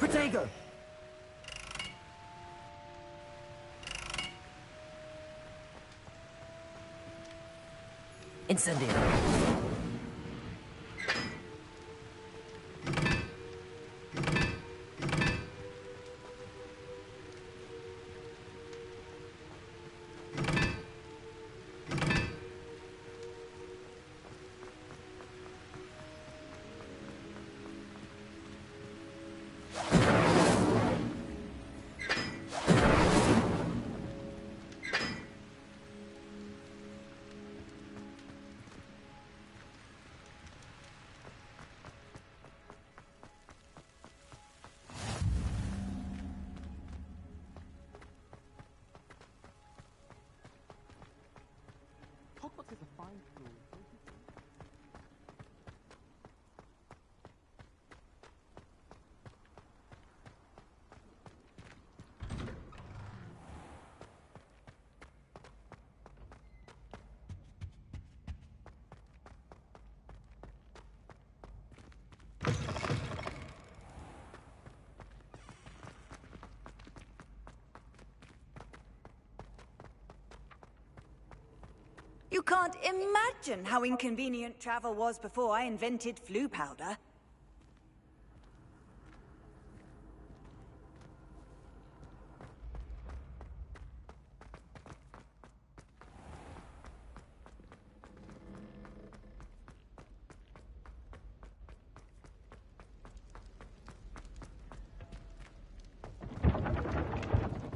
Protego! Incendio. Hogwarts is a fine school. You can't imagine how inconvenient travel was before I invented flu powder.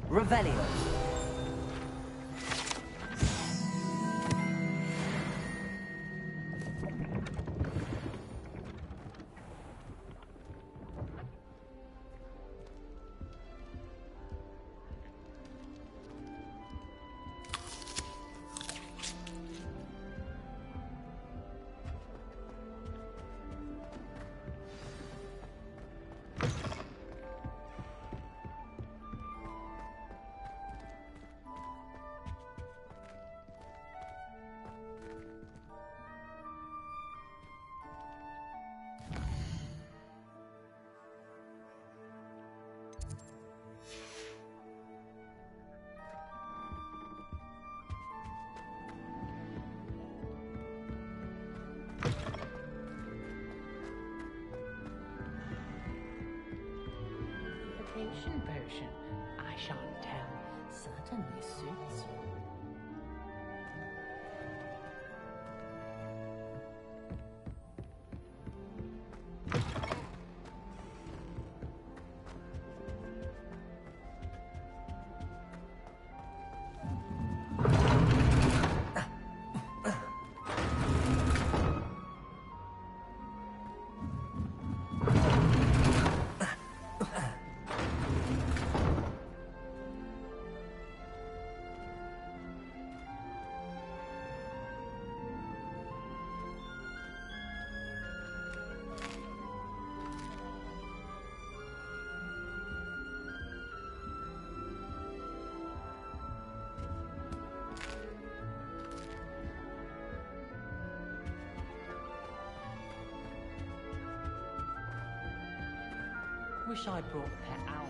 Revelio. Potion, I shan't tell, certainly suits you. Wish I'd brought Pet Owl.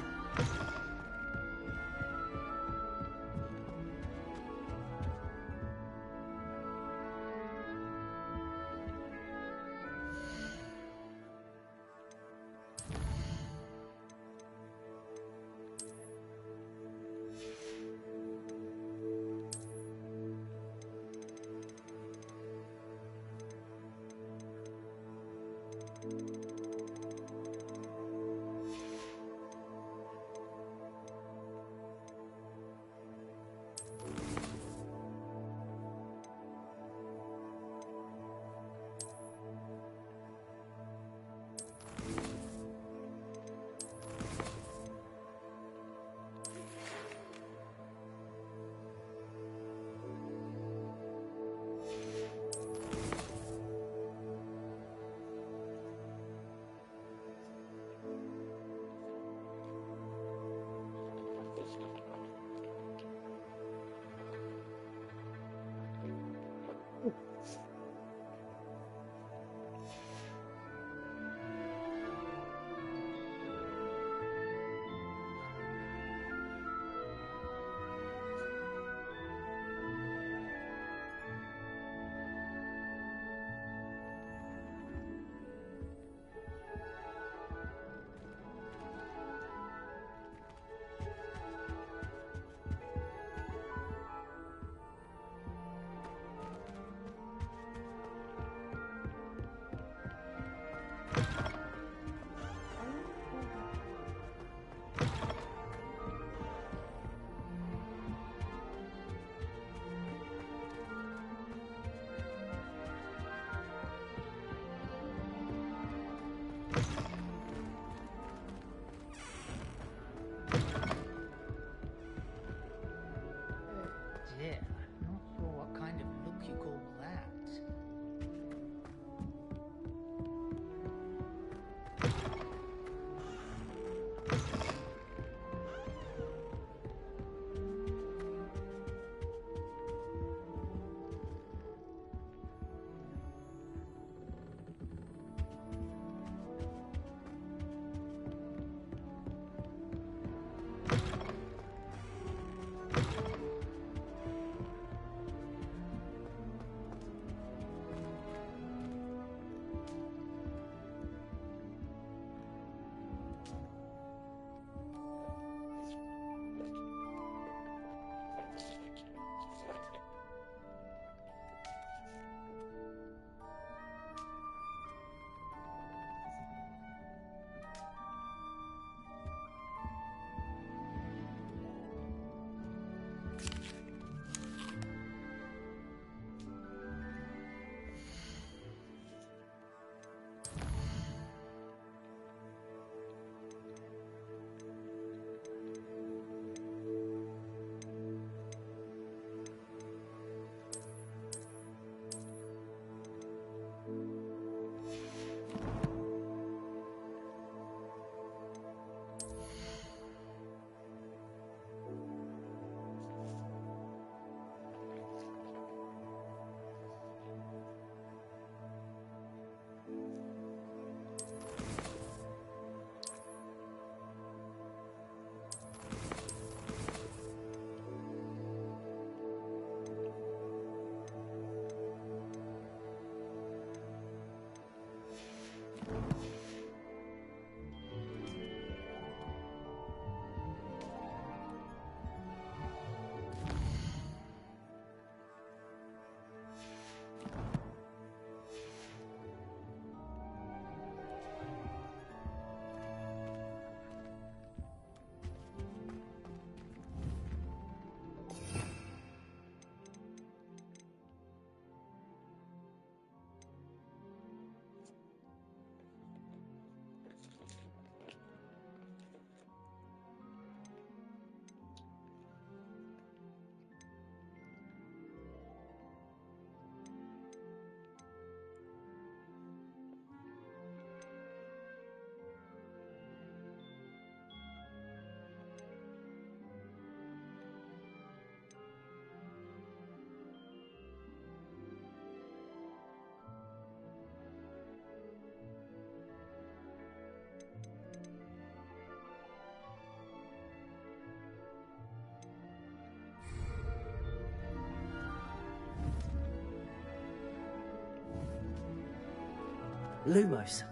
Lumos.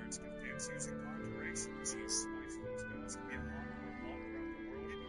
Hogwarts convince using conjuration cheese spice spells can be unlocked throughout the world.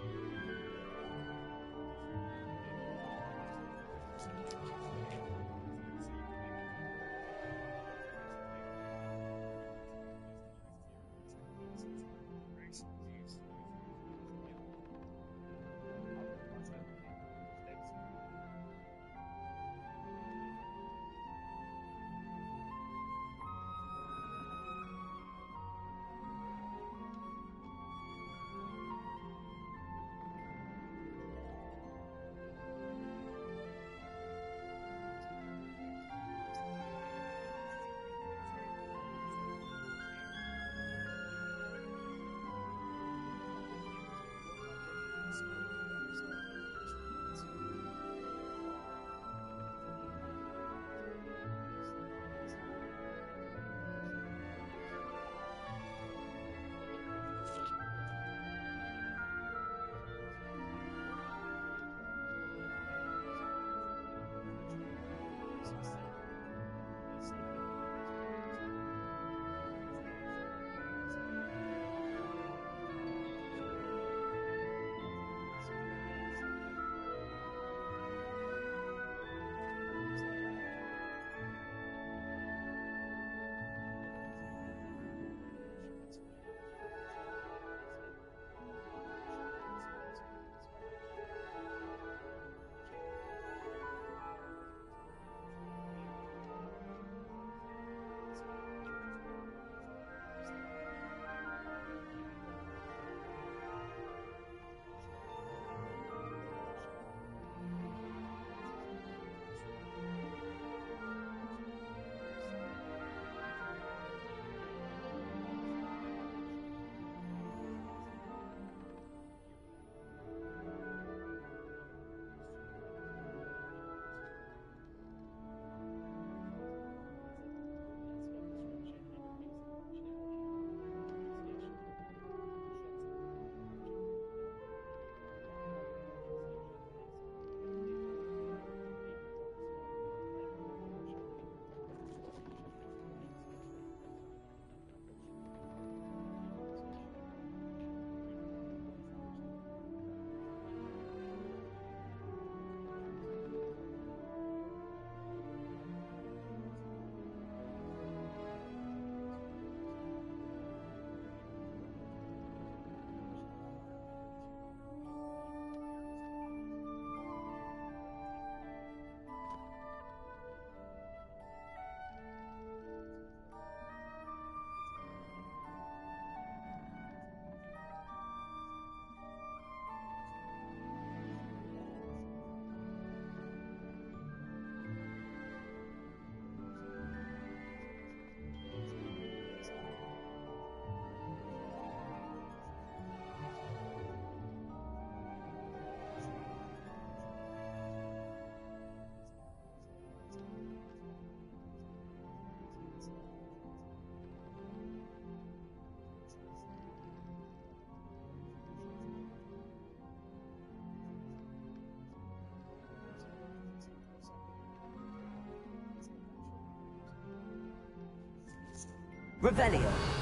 Revelio.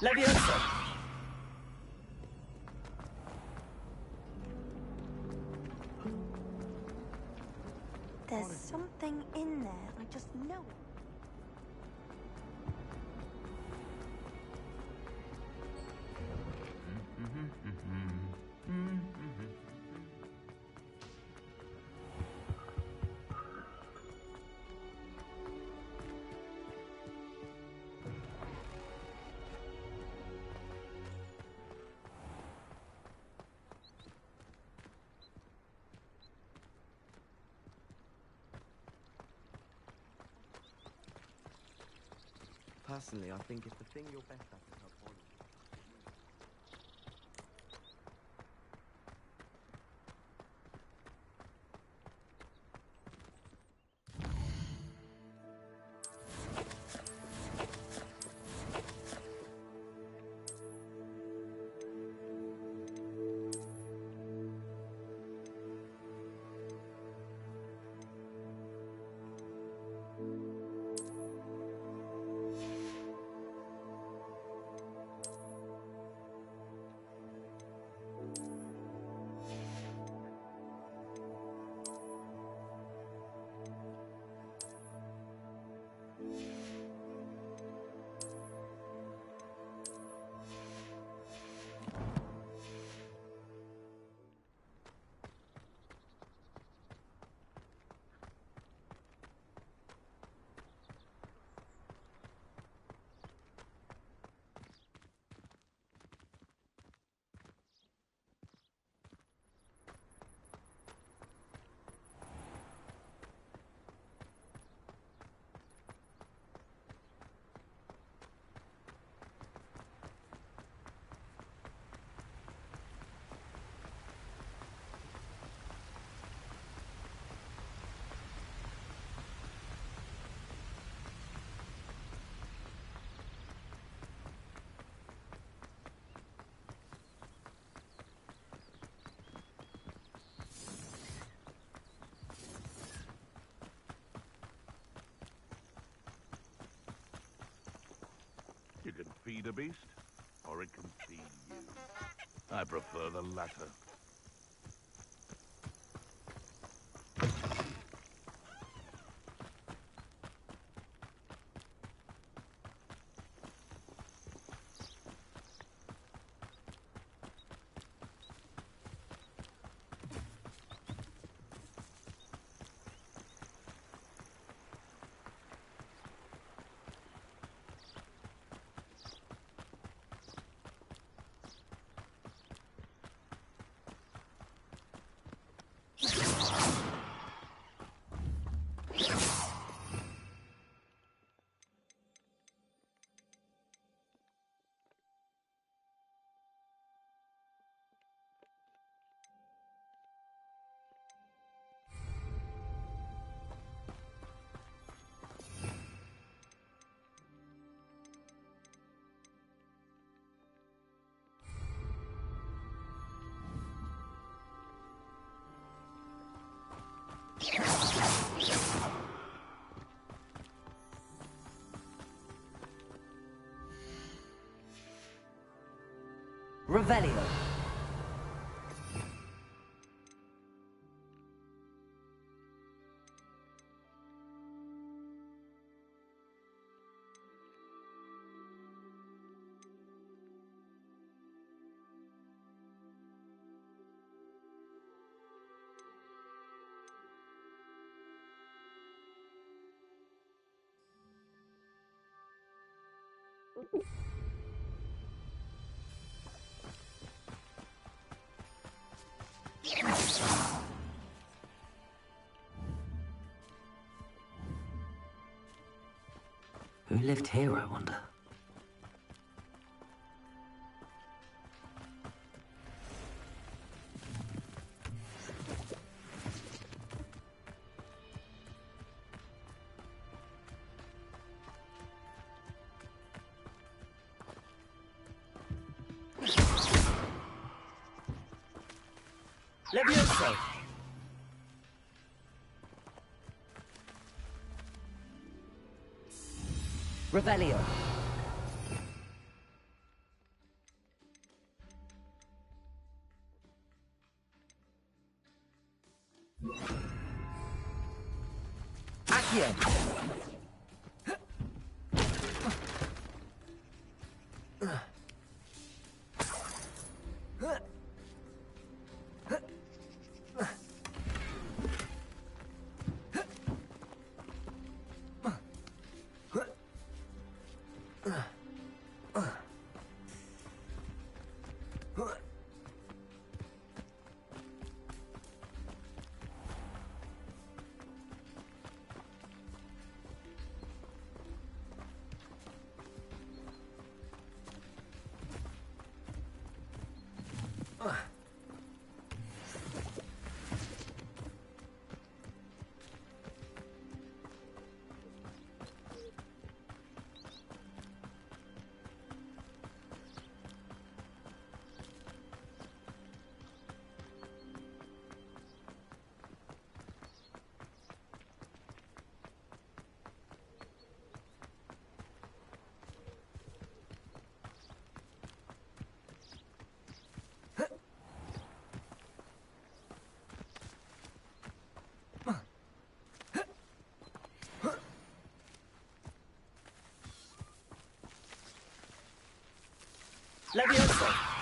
Levioso! There's something in there. I just know it. Personally, I think it's the thing you're best at is help Ollie. You can feed a beast, or it can feed you. I prefer the latter. Revelio. Who lived here, I wonder? Levioso! Revelio. Accio! Levioso!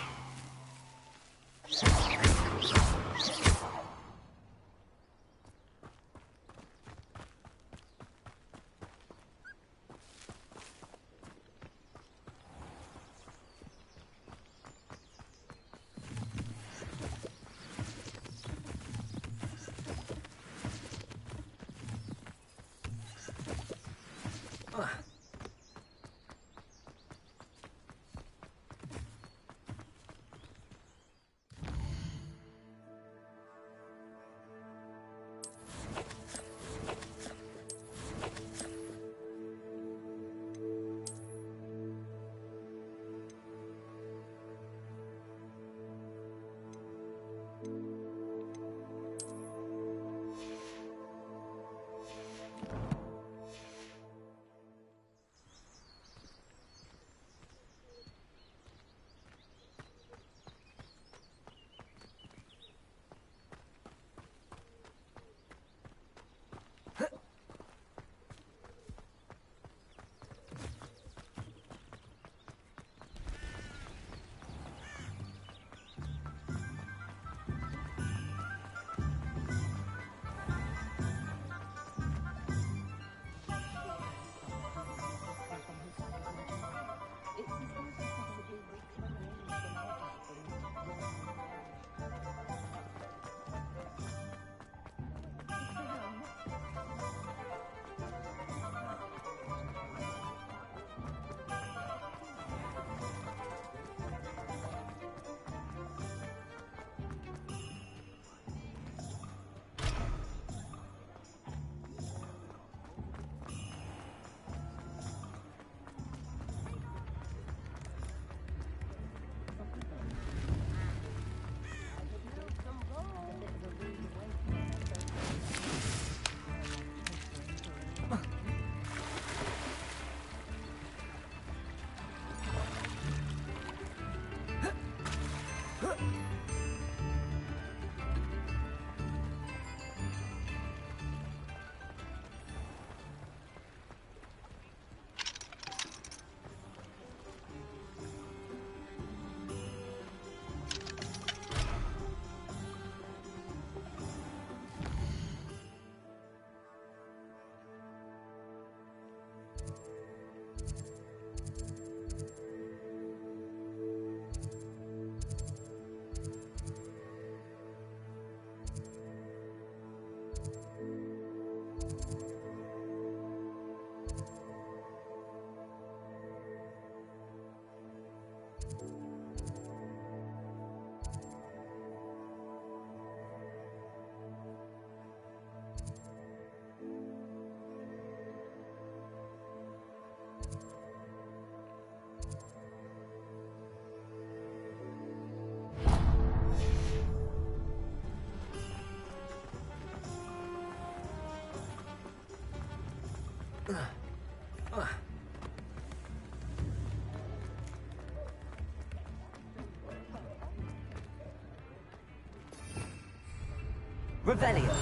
Revelio.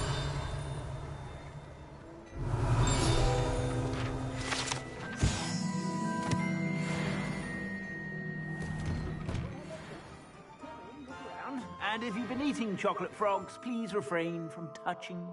And if you've been eating chocolate frogs, please refrain from touching.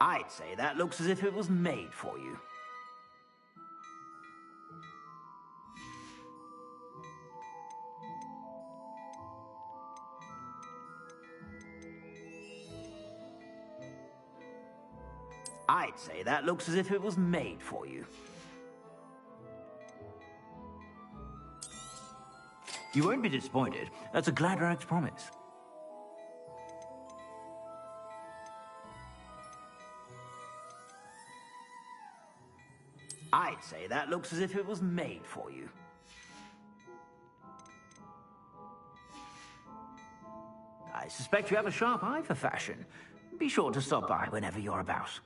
I'd say that looks as if it was made for you. I'd say that looks as if it was made for you. You won't be disappointed. That's a Gladrag's promise. I'd say that looks as if it was made for you. I suspect you have a sharp eye for fashion. Be sure to stop by whenever you're about.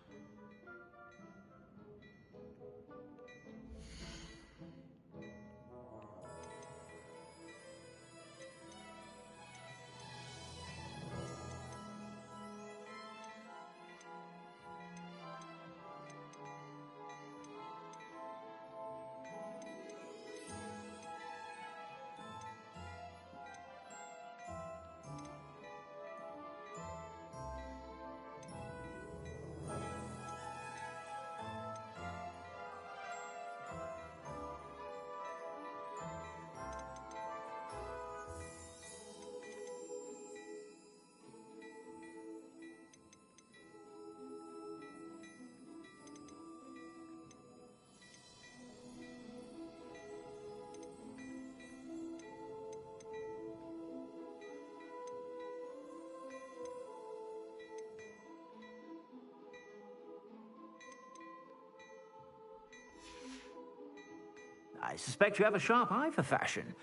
I suspect you have a sharp eye for fashion.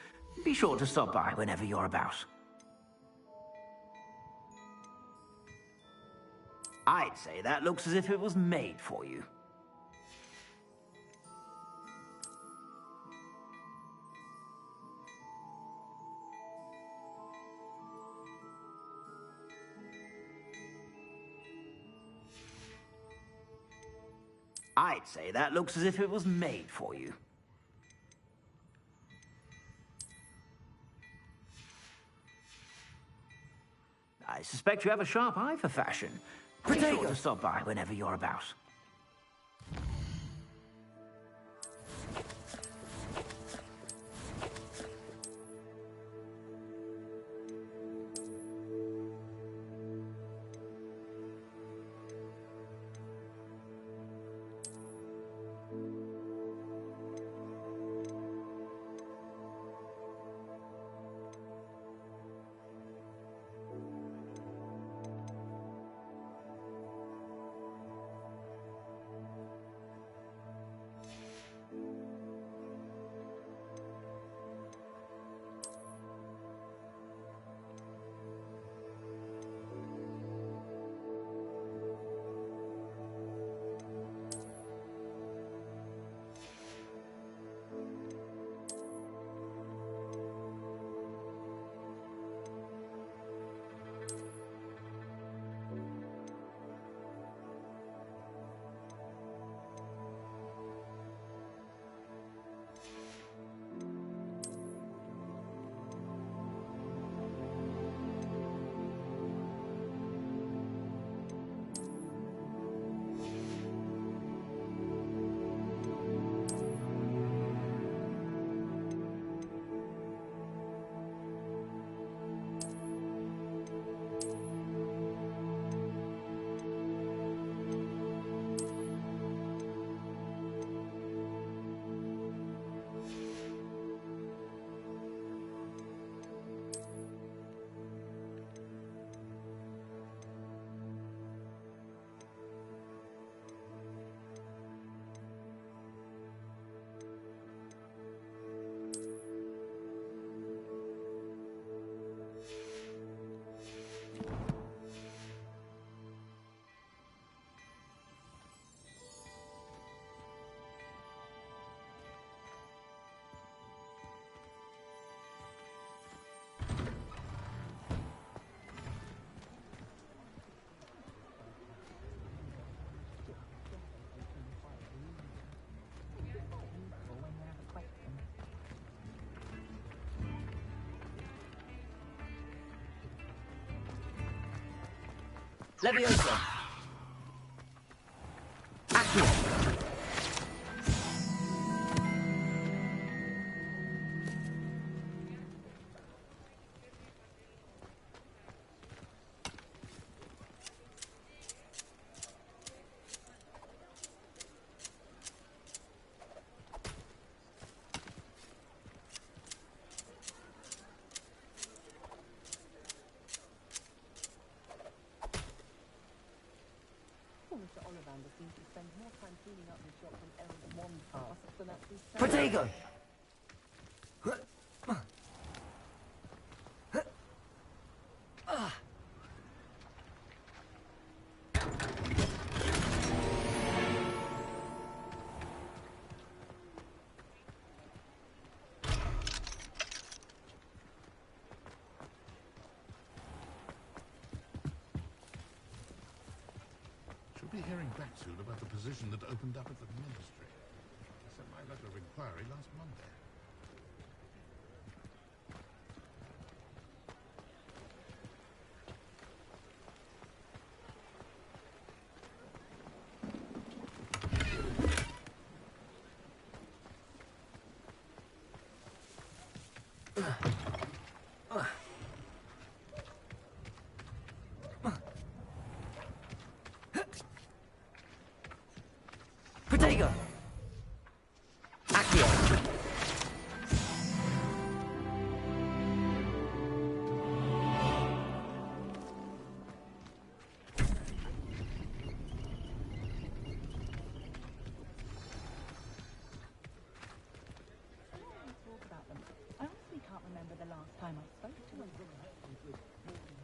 Be sure to stop by whenever you're about. I'd say that looks as if it was made for you. I'd say that looks as if it was made for you. I suspect you have a sharp eye for fashion. Be sure to stop by whenever you're about. Leviosa. Accio. Protego! Should be hearing back soon about the position that opened up at the Ministry. I sent my letter of inquiry last Monday. Protego! Accio! I honestly can't remember the last time I spoke to him.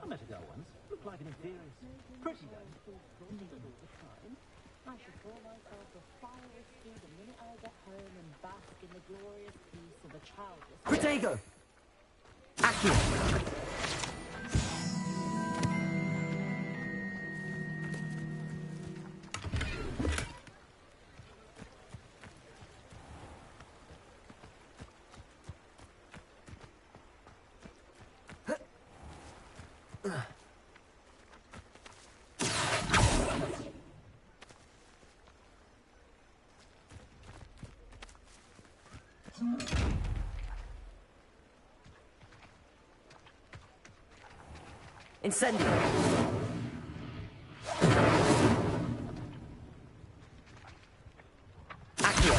I met a girl once. Looked like an inferior. Pretty though. I should pour myself a fire whiskey the minute I get home and bask in the glorious peace of a childless... Protego! Accio! Incendio! Accio!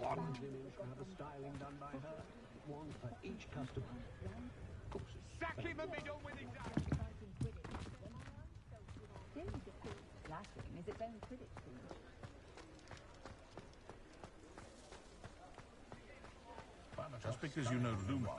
One finish to have a styling done by her. One for each customer. Of course, Sack him and me don't win exactly. Latin is its own critic speech. Just because you know Luma.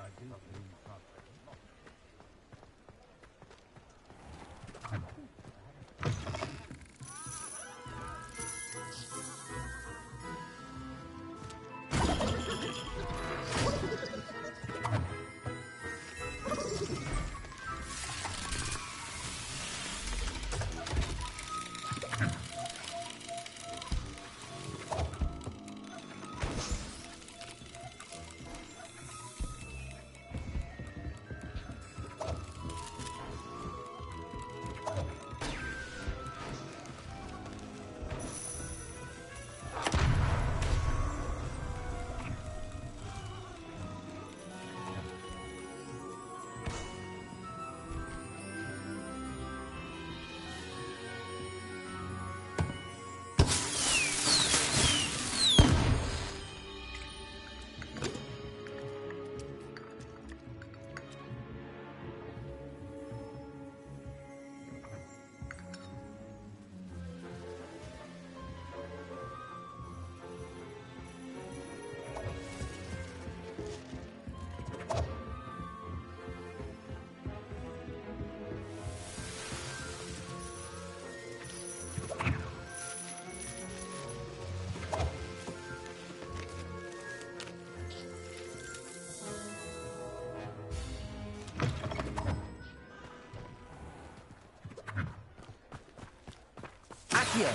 Accio!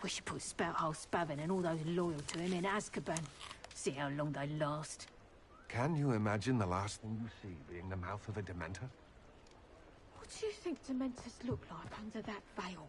We should put Spouthole Spavin and all those loyal to him in Azkaban. See how long they last. Can you imagine the last thing you see being the mouth of a Dementor? What do you think Dementors look like under that veil?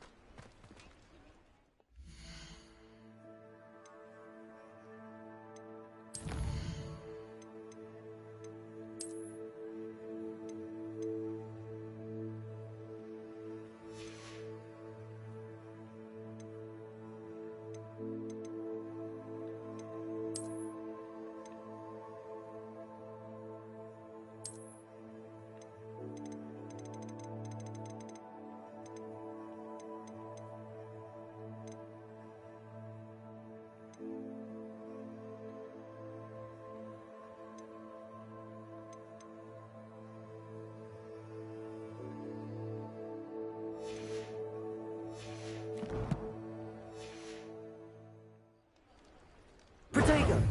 Protego!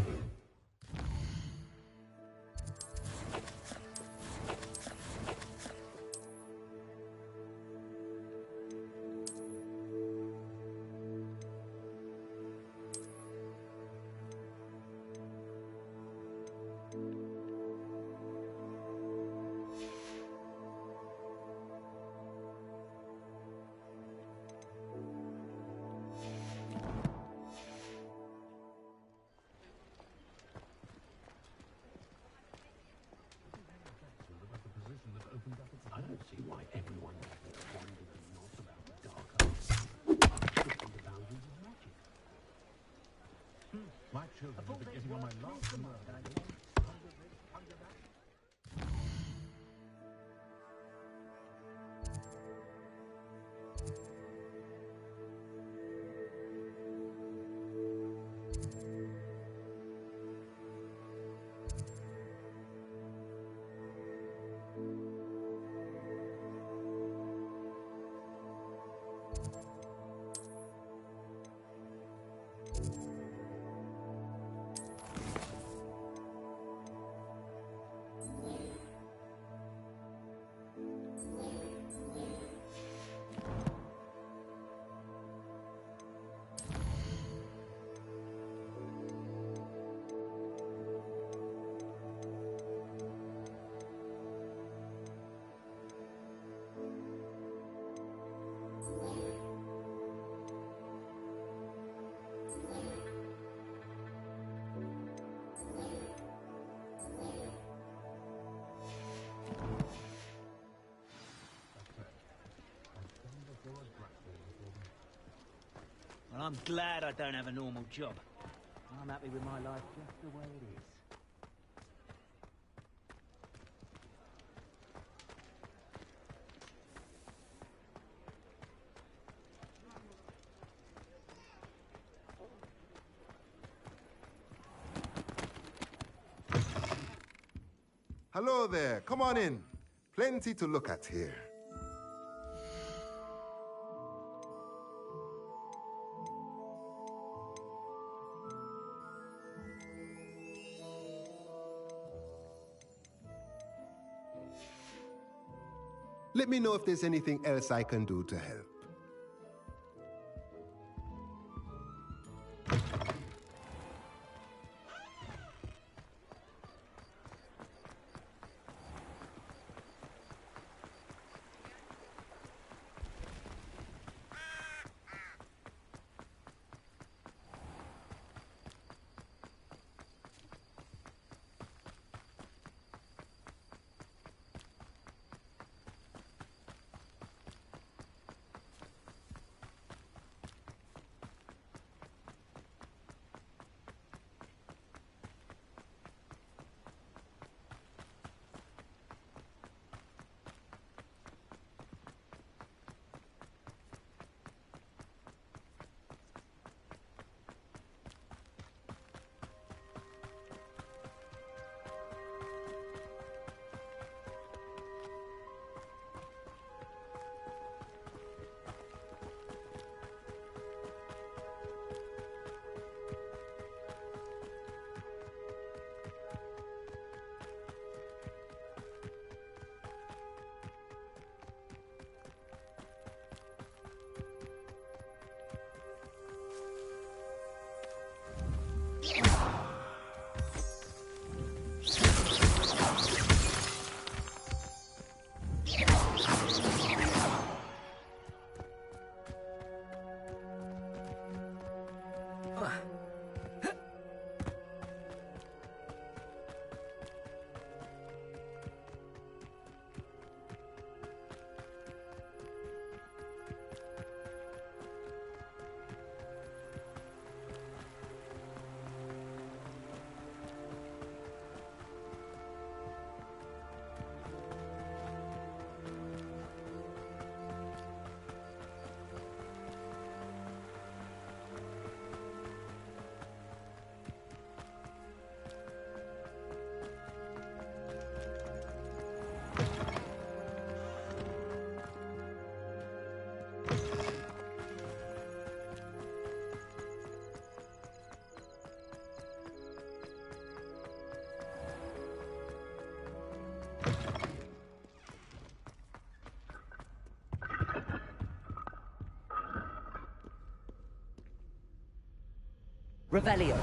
I don't see why everyone wonders not about the dark arts. Pushing the boundaries of magic. My children have been getting on my last nerve. Well, I'm glad I don't have a normal job. I'm happy with my life just the way it is. Hello there, come on in. Plenty to look at here. Let me know if there's anything else I can do to help. Revelio.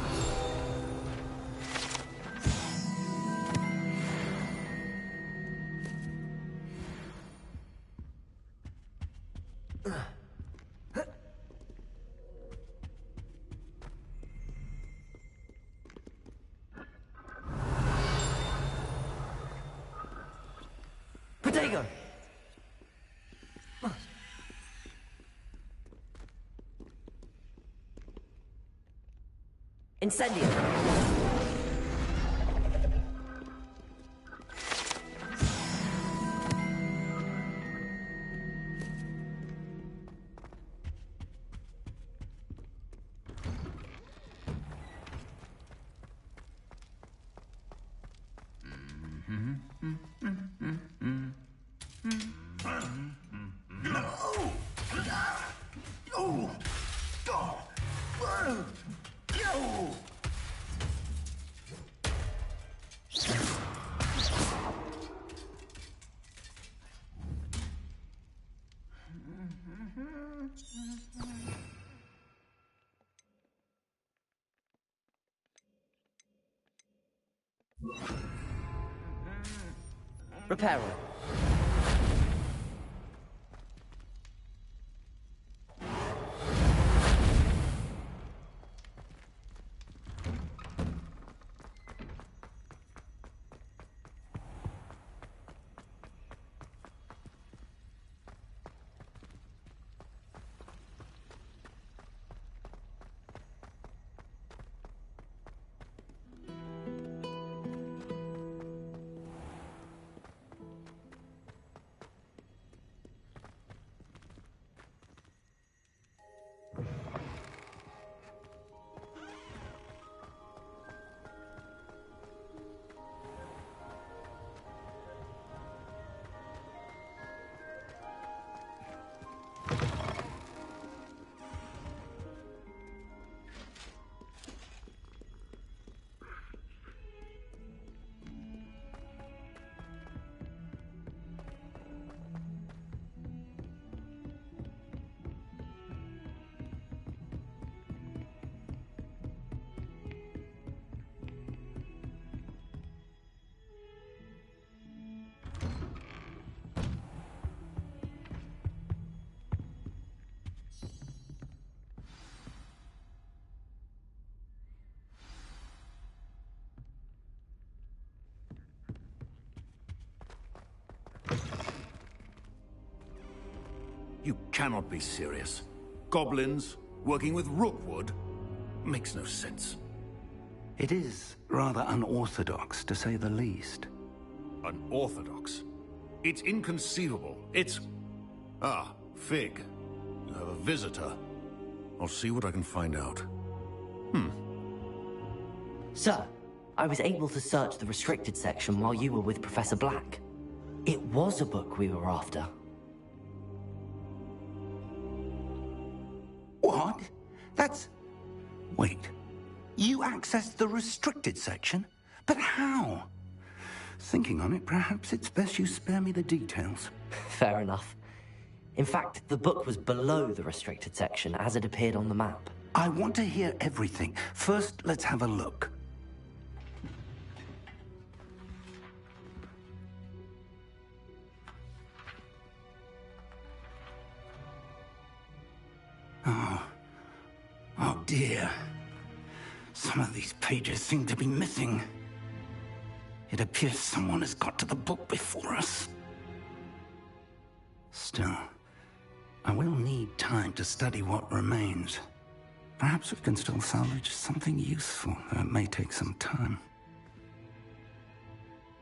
Protego! Incendio! Reparo. You cannot be serious. Goblins working with Rookwood? Makes no sense. It is rather unorthodox, to say the least. Unorthodox? It's inconceivable. It's... Ah, Fig. You have a visitor. I'll see what I can find out. Sir, I was able to search the restricted section while you were with Professor Black. It was a book we were after. What? That's... Wait. You accessed the restricted section? But how? Thinking on it, perhaps it's best you spare me the details. Fair enough. In fact, the book was below the restricted section as it appeared on the map. I want to hear everything. First, let's have a look. Oh dear. Some of these pages seem to be missing. It appears someone has got to the book before us. Still, I will need time to study what remains. Perhaps we can still salvage something useful, though it may take some time.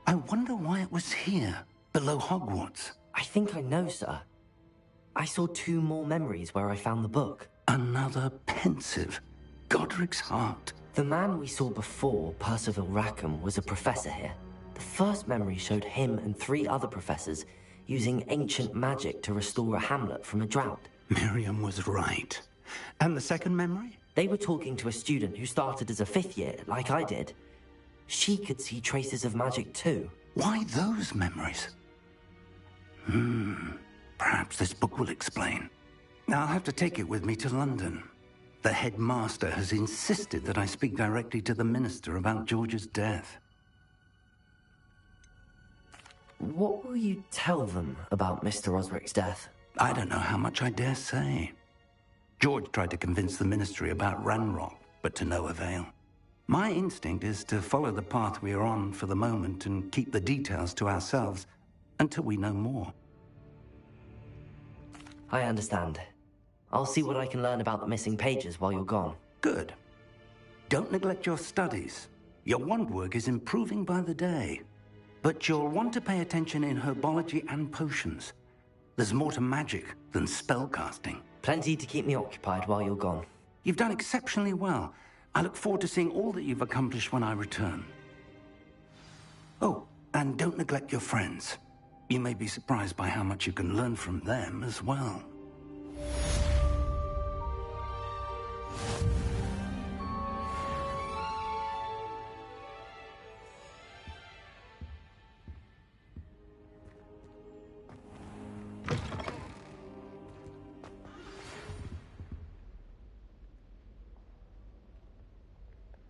I wonder why it was here, below Hogwarts. I think I know, sir. I saw 2 more memories where I found the book. Another pensive. Godric's heart. The man we saw before, Percival Rackham, was a professor here. The first memory showed him and 3 other professors using ancient magic to restore a hamlet from a drought. Miriam was right. And the second memory? They were talking to a student who started as a 5th year, like I did. She could see traces of magic too. Why those memories? Perhaps this book will explain. Now I'll have to take it with me to London. The headmaster has insisted that I speak directly to the minister about George's death. What will you tell them about Mr. Osric's death? I don't know how much I dare say. George tried to convince the ministry about Ranrock, but to no avail. My instinct is to follow the path we are on for the moment and keep the details to ourselves until we know more. I understand. I'll see what I can learn about the missing pages while you're gone. Good. Don't neglect your studies. Your wand work is improving by the day. But you'll want to pay attention in herbology and potions. There's more to magic than spellcasting. Plenty to keep me occupied while you're gone. You've done exceptionally well. I look forward to seeing all that you've accomplished when I return. Oh, and don't neglect your friends. You may be surprised by how much you can learn from them as well.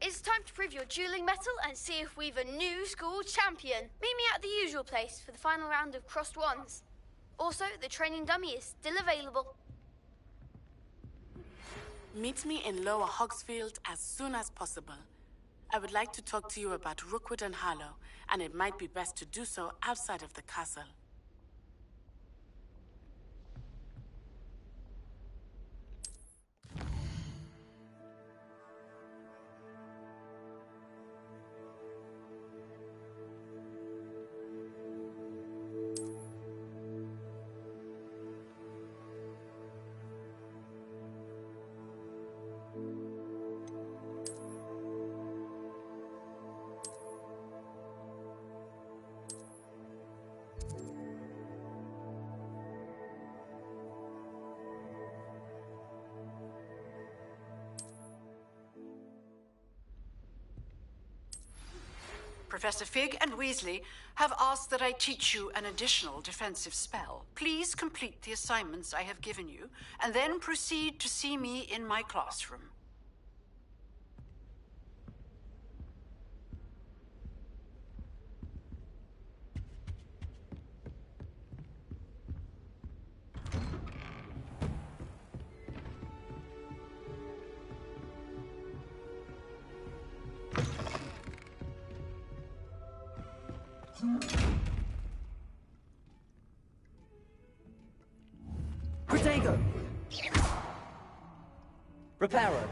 It's time to prove your dueling mettle and see if we've a new school champion. Meet me at the usual place for the final round of crossed wands. Also, the training dummy is still available. Meet me in Lower Hogsfield as soon as possible. I would like to talk to you about Rookwood and Harlow, and it might be best to do so outside of the castle. Professor Fig and Weasley have asked that I teach you an additional defensive spell. Please complete the assignments I have given you, and then proceed to see me in my classroom. Protego! Reparo!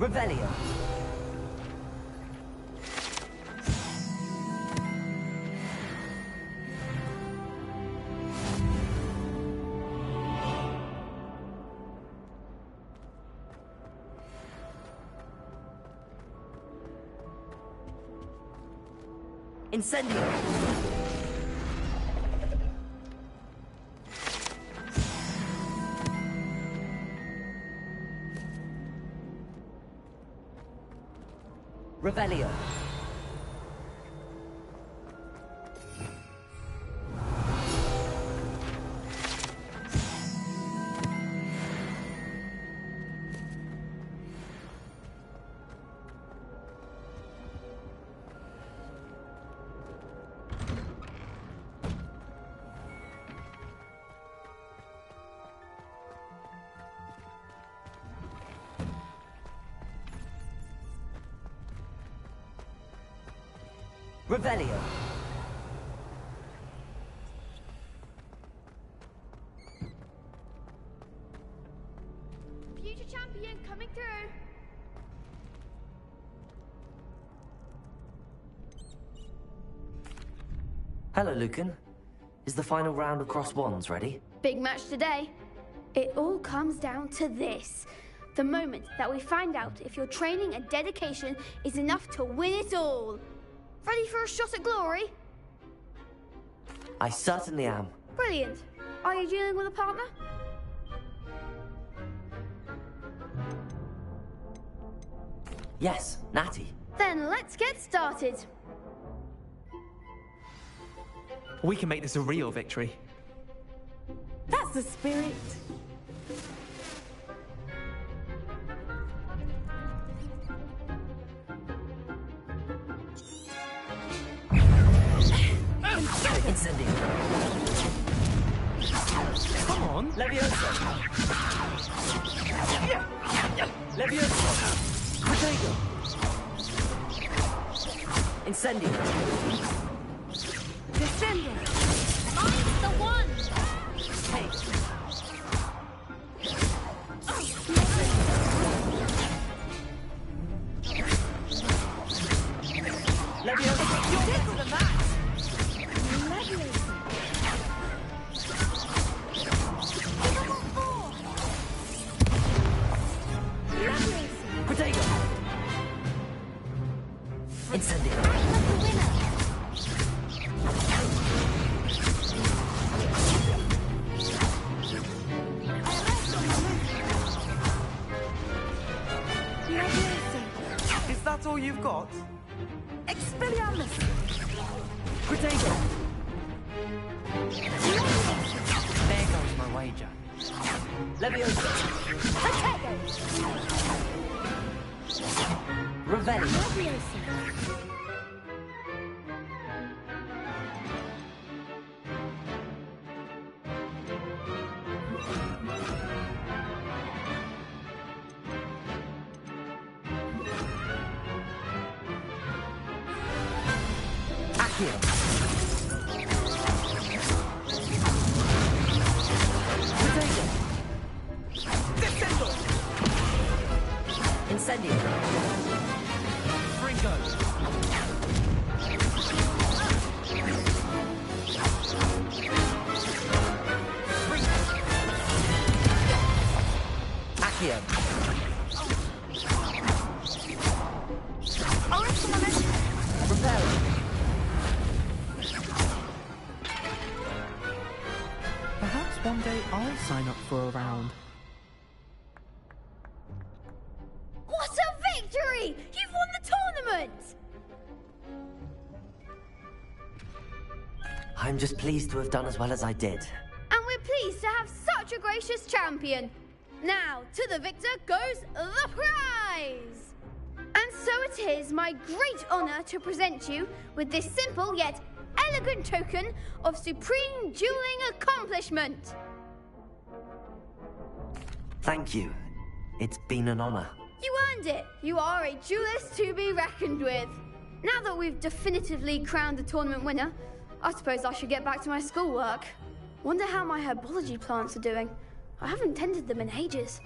Revelio. Incendio. Revelio. Revelio. Future champion coming through. Hello, Lucan. Is the final round of Cross Wands ready? Big match today. It all comes down to this. The moment that we find out if your training and dedication is enough to win it all. Ready for a shot at glory? I certainly am. Brilliant. Are you dealing with a partner? Yes, Natty. Then let's get started. We can make this a real victory. That's the spirit. Incendio. Come on. Levioso. Levioso. Protego. Incendio. Descendo. Mine's the one. Hey. Levioso. You're into the match. Protego. Incendio. Is that all you've got? Expelliarmus. Protego. There goes my wager. Levioso. Protego. Revelio. Accio. Protego. Descendo. Incendio. Ringo. Accio. Repel. Perhaps one day I'll sign up for a round. What a victory! You've won the tournament! I'm just pleased to have done as well as I did. And we're pleased to have such a gracious champion. Now, to the victor goes the prize! And so it is my great honor to present you with this simple yet elegant token of supreme dueling accomplishment. Thank you. It's been an honor. You earned it. You are a duelist to be reckoned with. Now that we've definitively crowned the tournament winner, I suppose I should get back to my schoolwork. Wonder how my herbology plants are doing. I haven't tended them in ages.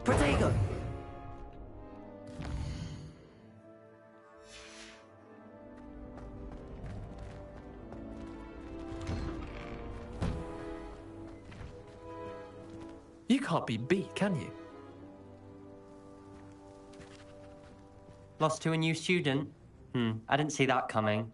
Protego! You can't be beat, can you? Lost to a new student? I didn't see that coming.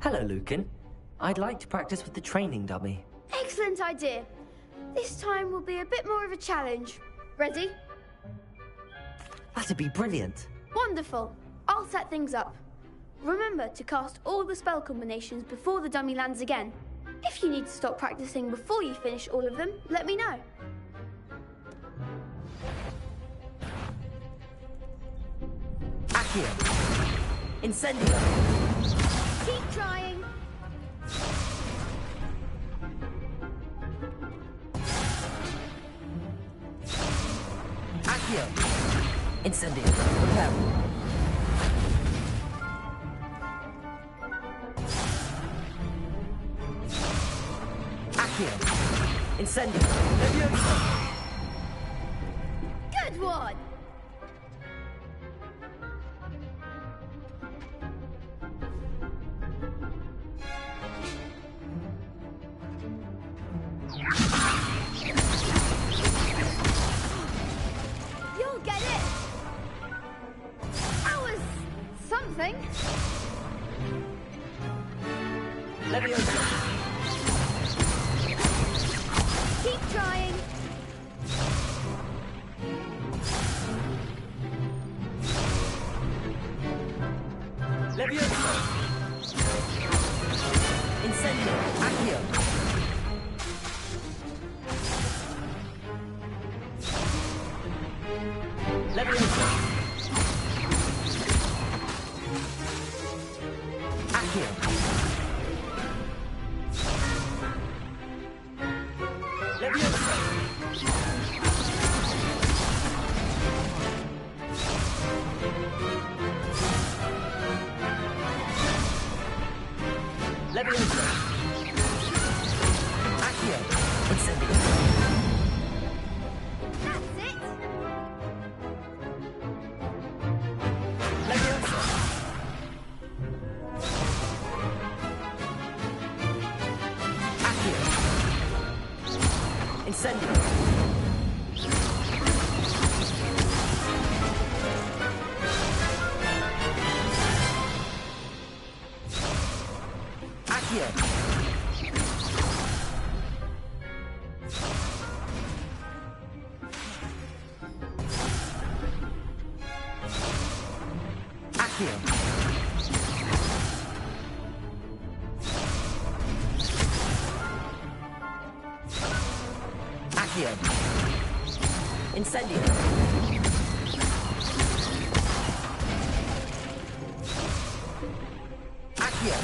Hello, Lucan. I'd like to practice with the training dummy. Excellent idea. This time will be a bit more of a challenge. Ready? That'd be brilliant. Wonderful. I'll set things up. Remember to cast all the spell combinations before the dummy lands again. If you need to stop practicing before you finish all of them, let me know. Accio! Incendio! Keep trying. Accio! Incendio! Prepare! Accio! Incendio! Leviosa! Good one! You'll get it! That was something. Leviosa! Keep trying. Leviosa! Incendio! Accio! Leviosa! Accio! Leviosa! Leviosa! Accio! Incendio! That's it. Leviosa! Accio! Incendio! Accio! Accio! Accio! Incendio! Accio!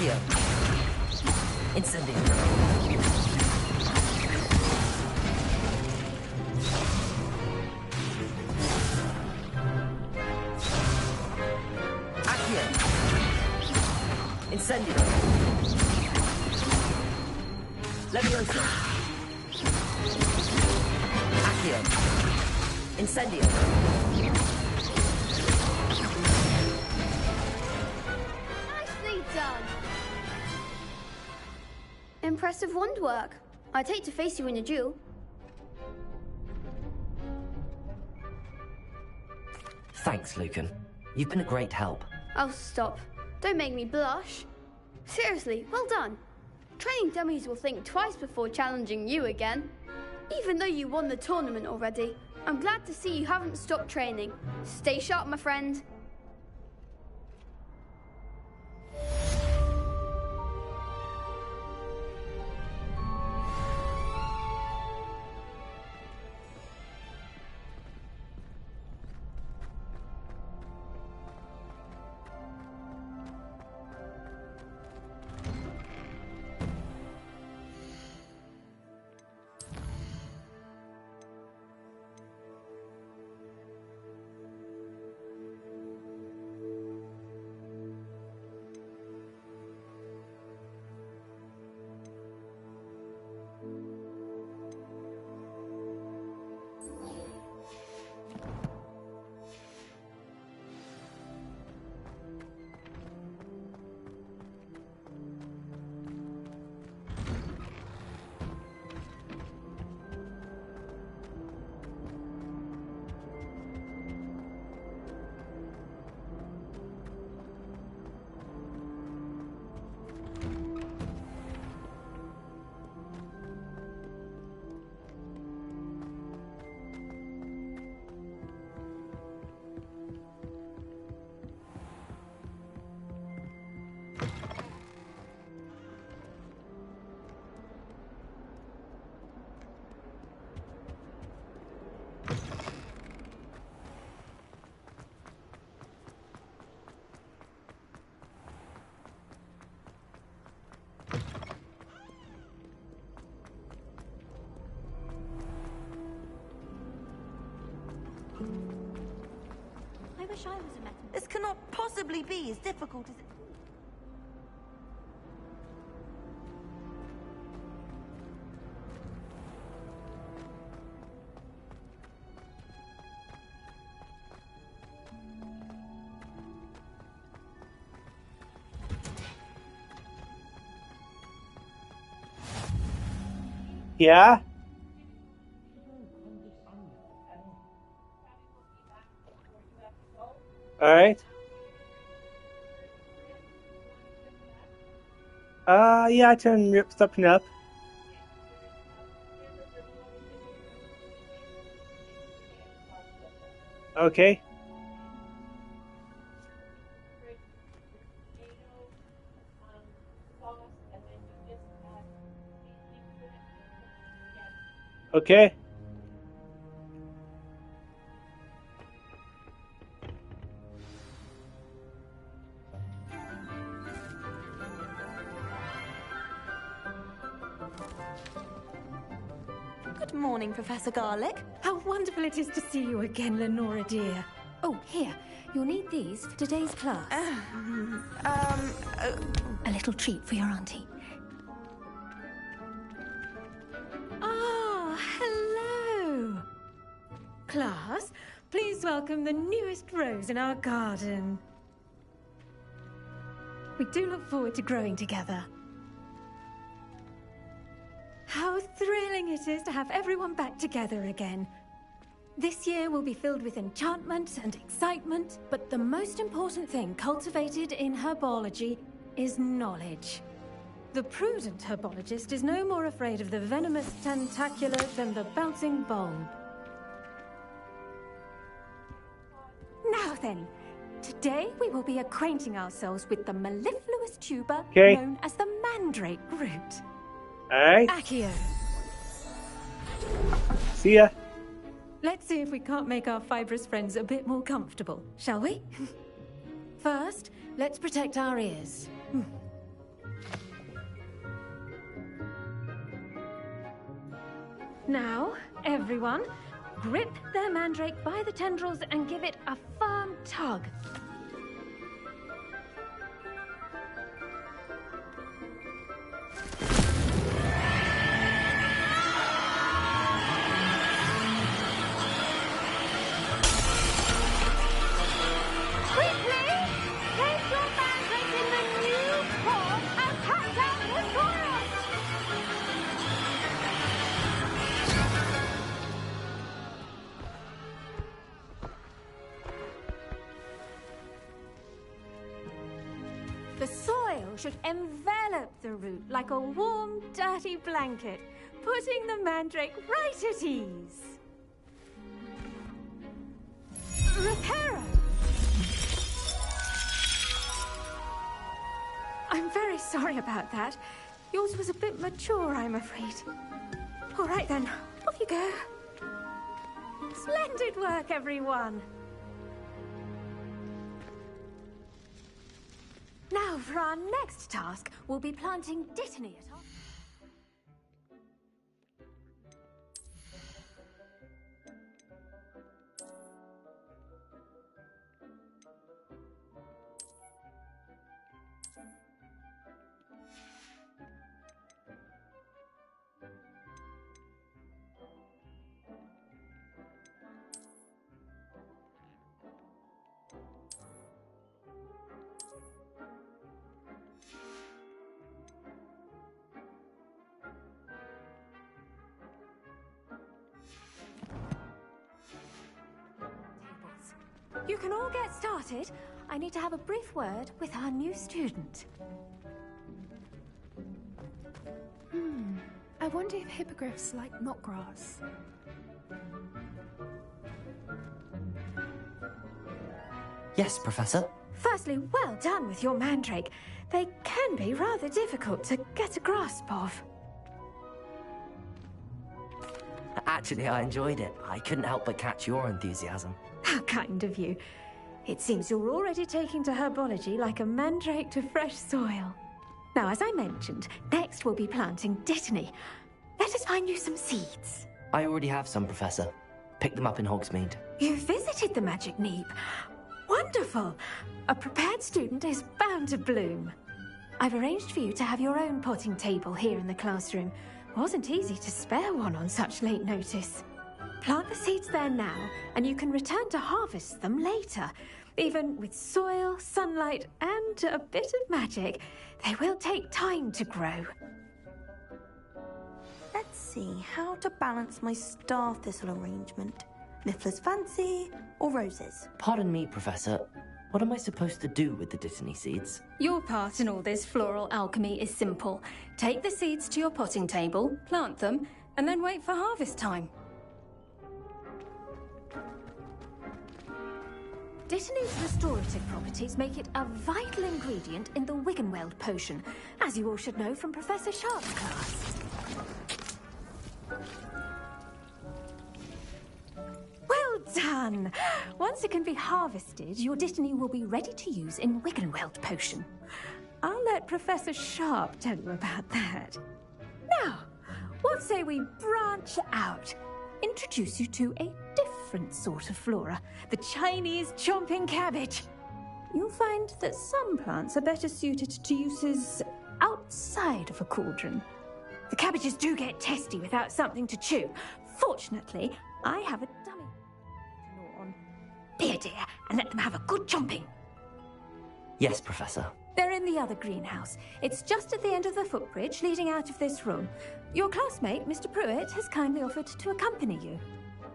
Accio. Incendio. Accio. Incendio. Levioso. Accio. Incendio. Nicely done. Impressive wand work. I'd hate to face you in a duel. Thanks, Lucan. You've been a great help. Oh, stop. Don't make me blush. Seriously, well done. Training dummies will think twice before challenging you again. Even though you won the tournament already, I'm glad to see you haven't stopped training. Stay sharp, my friend. I wish I was a metal. This cannot possibly be as difficult as it... Yeah? Alright. Yeah, I can rip something up. Okay. Okay. Good morning, Professor Garlic. How wonderful it is to see you again, Lenora dear. Oh, here. You'll need these for today's class. A little treat for your auntie. Ah, hello. Class, please welcome the newest rose in our garden. We do look forward to growing together. How thrilling it is to have everyone back together again. This year will be filled with enchantment and excitement, but the most important thing cultivated in herbology is knowledge. The prudent herbologist is no more afraid of the venomous tentacular than the bouncing bulb. Now then, today we will be acquainting ourselves with the mellifluous tuber known as the mandrake root. Alright. Accio. See ya. Let's see if we can't make our fibrous friends a bit more comfortable, shall we? First, let's protect our ears. Now, everyone, grip their mandrake by the tendrils and give it a firm tug. The soil should envelop the root like a warm, dirty blanket, putting the mandrake right at ease. Reparo! I'm very sorry about that. Yours was a bit mature, I'm afraid. All right then, off you go. Splendid work, everyone. Now, for our next task, we'll be planting Dittany at our... You can all get started. I need to have a brief word with our new student. I wonder if hippogriffs like knotgrass. Yes, Professor. Firstly, well done with your mandrake. They can be rather difficult to get a grasp of. Actually, I enjoyed it. I couldn't help but catch your enthusiasm. How kind of you. It seems you're already taking to herbology like a mandrake to fresh soil. Now, as I mentioned, next we'll be planting Dittany. Let us find you some seeds. I already have some, Professor. Picked them up in Hogsmeade. You visited the Magic Neep. Wonderful! A prepared student is bound to bloom. I've arranged for you to have your own potting table here in the classroom. Wasn't easy to spare one on such late notice. Plant the seeds there now, and you can return to harvest them later. Even with soil, sunlight, and a bit of magic, they will take time to grow. Let's see how to balance my star thistle arrangement. Niffler's fancy or roses? Pardon me, Professor. What am I supposed to do with the Dittany seeds? Your part in all this floral alchemy is simple. Take the seeds to your potting table, plant them, and then wait for harvest time. Dittany's restorative properties make it a vital ingredient in the Wiggenweld potion, as you all should know from Professor Sharp's class. Well done! Once it can be harvested, your Dittany will be ready to use in Wiggenweld potion. I'll let Professor Sharp tell you about that. Now, what say we branch out? Introduce you to a different sort of flora, the Chinese chomping cabbage. You'll find that some plants are better suited to uses outside of a cauldron. The cabbages do get testy without something to chew. Fortunately, I have a dummy to gnaw on. Dear, and let them have a good chomping. Yes, Professor. They're in the other greenhouse. It's just at the end of the footbridge leading out of this room. Your classmate, Mr. Pruitt, has kindly offered to accompany you.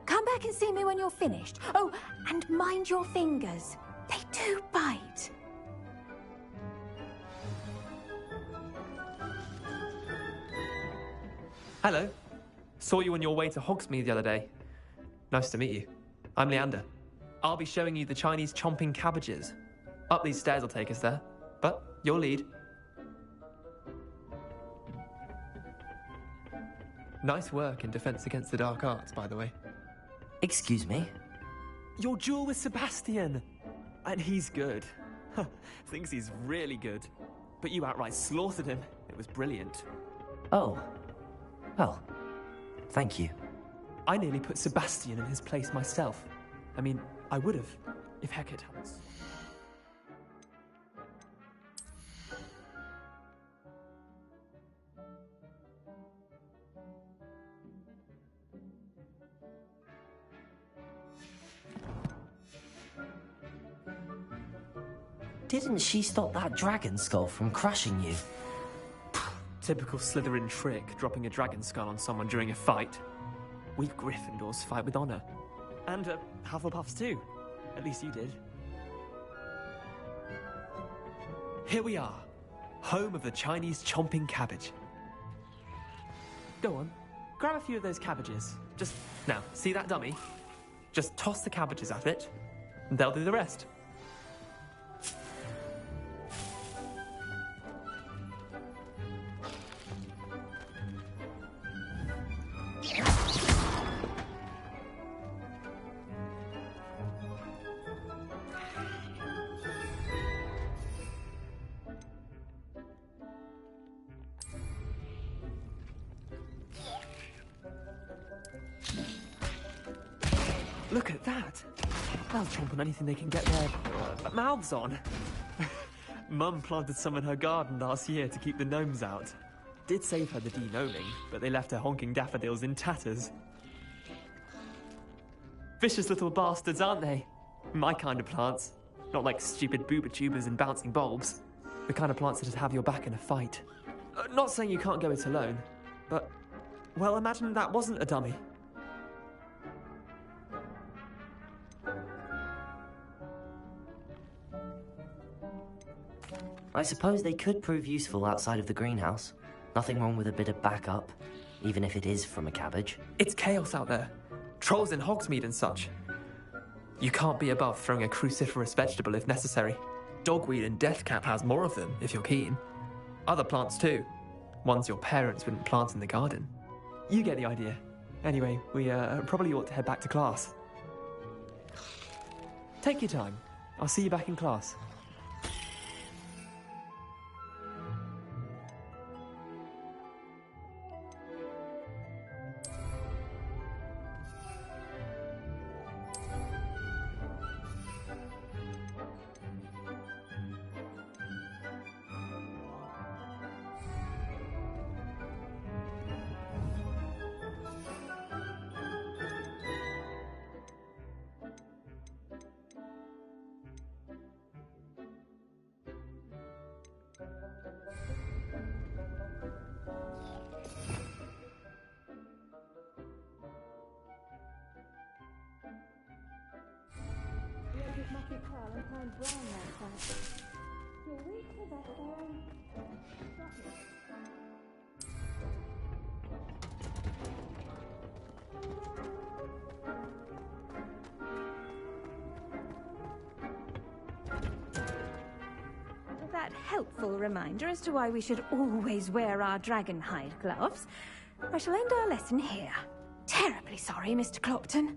Come back and see me when you're finished. Oh, and mind your fingers. They do bite. Hello. Saw you on your way to Hogsmeade the other day. Nice to meet you. I'm Leander. I'll be showing you the Chinese chomping cabbages. Up these stairs will take us there. But your lead. Nice work in Defense Against the Dark Arts, by the way. Excuse me? Your duel with Sebastian! And he's good. Thinks he's really good. But you outright slaughtered him. It was brilliant. Oh. Well, Thank you. I nearly put Sebastian in his place myself. I mean, I would have, if Hecate hadn't. Didn't she stop that dragon skull from crushing you? Typical Slytherin trick, dropping a dragon skull on someone during a fight. We Gryffindors fight with honor. And Hufflepuffs too. At least you did. Here we are, home of the Chinese chomping cabbage. Go on, grab a few of those cabbages. Now, see that dummy? Just toss the cabbages at it, and they'll do the rest. Look at that! They'll chomp on anything they can get their mouths on. Mum planted some in her garden last year to keep the gnomes out. Did save her the de-gnoming, but they left her honking daffodils in tatters. Vicious little bastards, aren't they? My kind of plants. Not like stupid booba tubers and bouncing bulbs. The kind of plants that'd have your back in a fight. Not saying you can't go it alone, but... well, imagine that wasn't a dummy. I suppose they could prove useful outside of the greenhouse. Nothing wrong with a bit of backup, even if it is from a cabbage. It's chaos out there. Trolls in Hogsmeade and such. You can't be above throwing a cruciferous vegetable if necessary. Dogweed and deathcap has more of them, if you're keen. Other plants too. Ones your parents wouldn't plant in the garden. You get the idea. Anyway, we probably ought to head back to class. Take your time. I'll see you back in class. With that helpful reminder as to why we should always wear our dragon hide gloves, I shall end our lesson here. Terribly sorry, Mr. Clopton.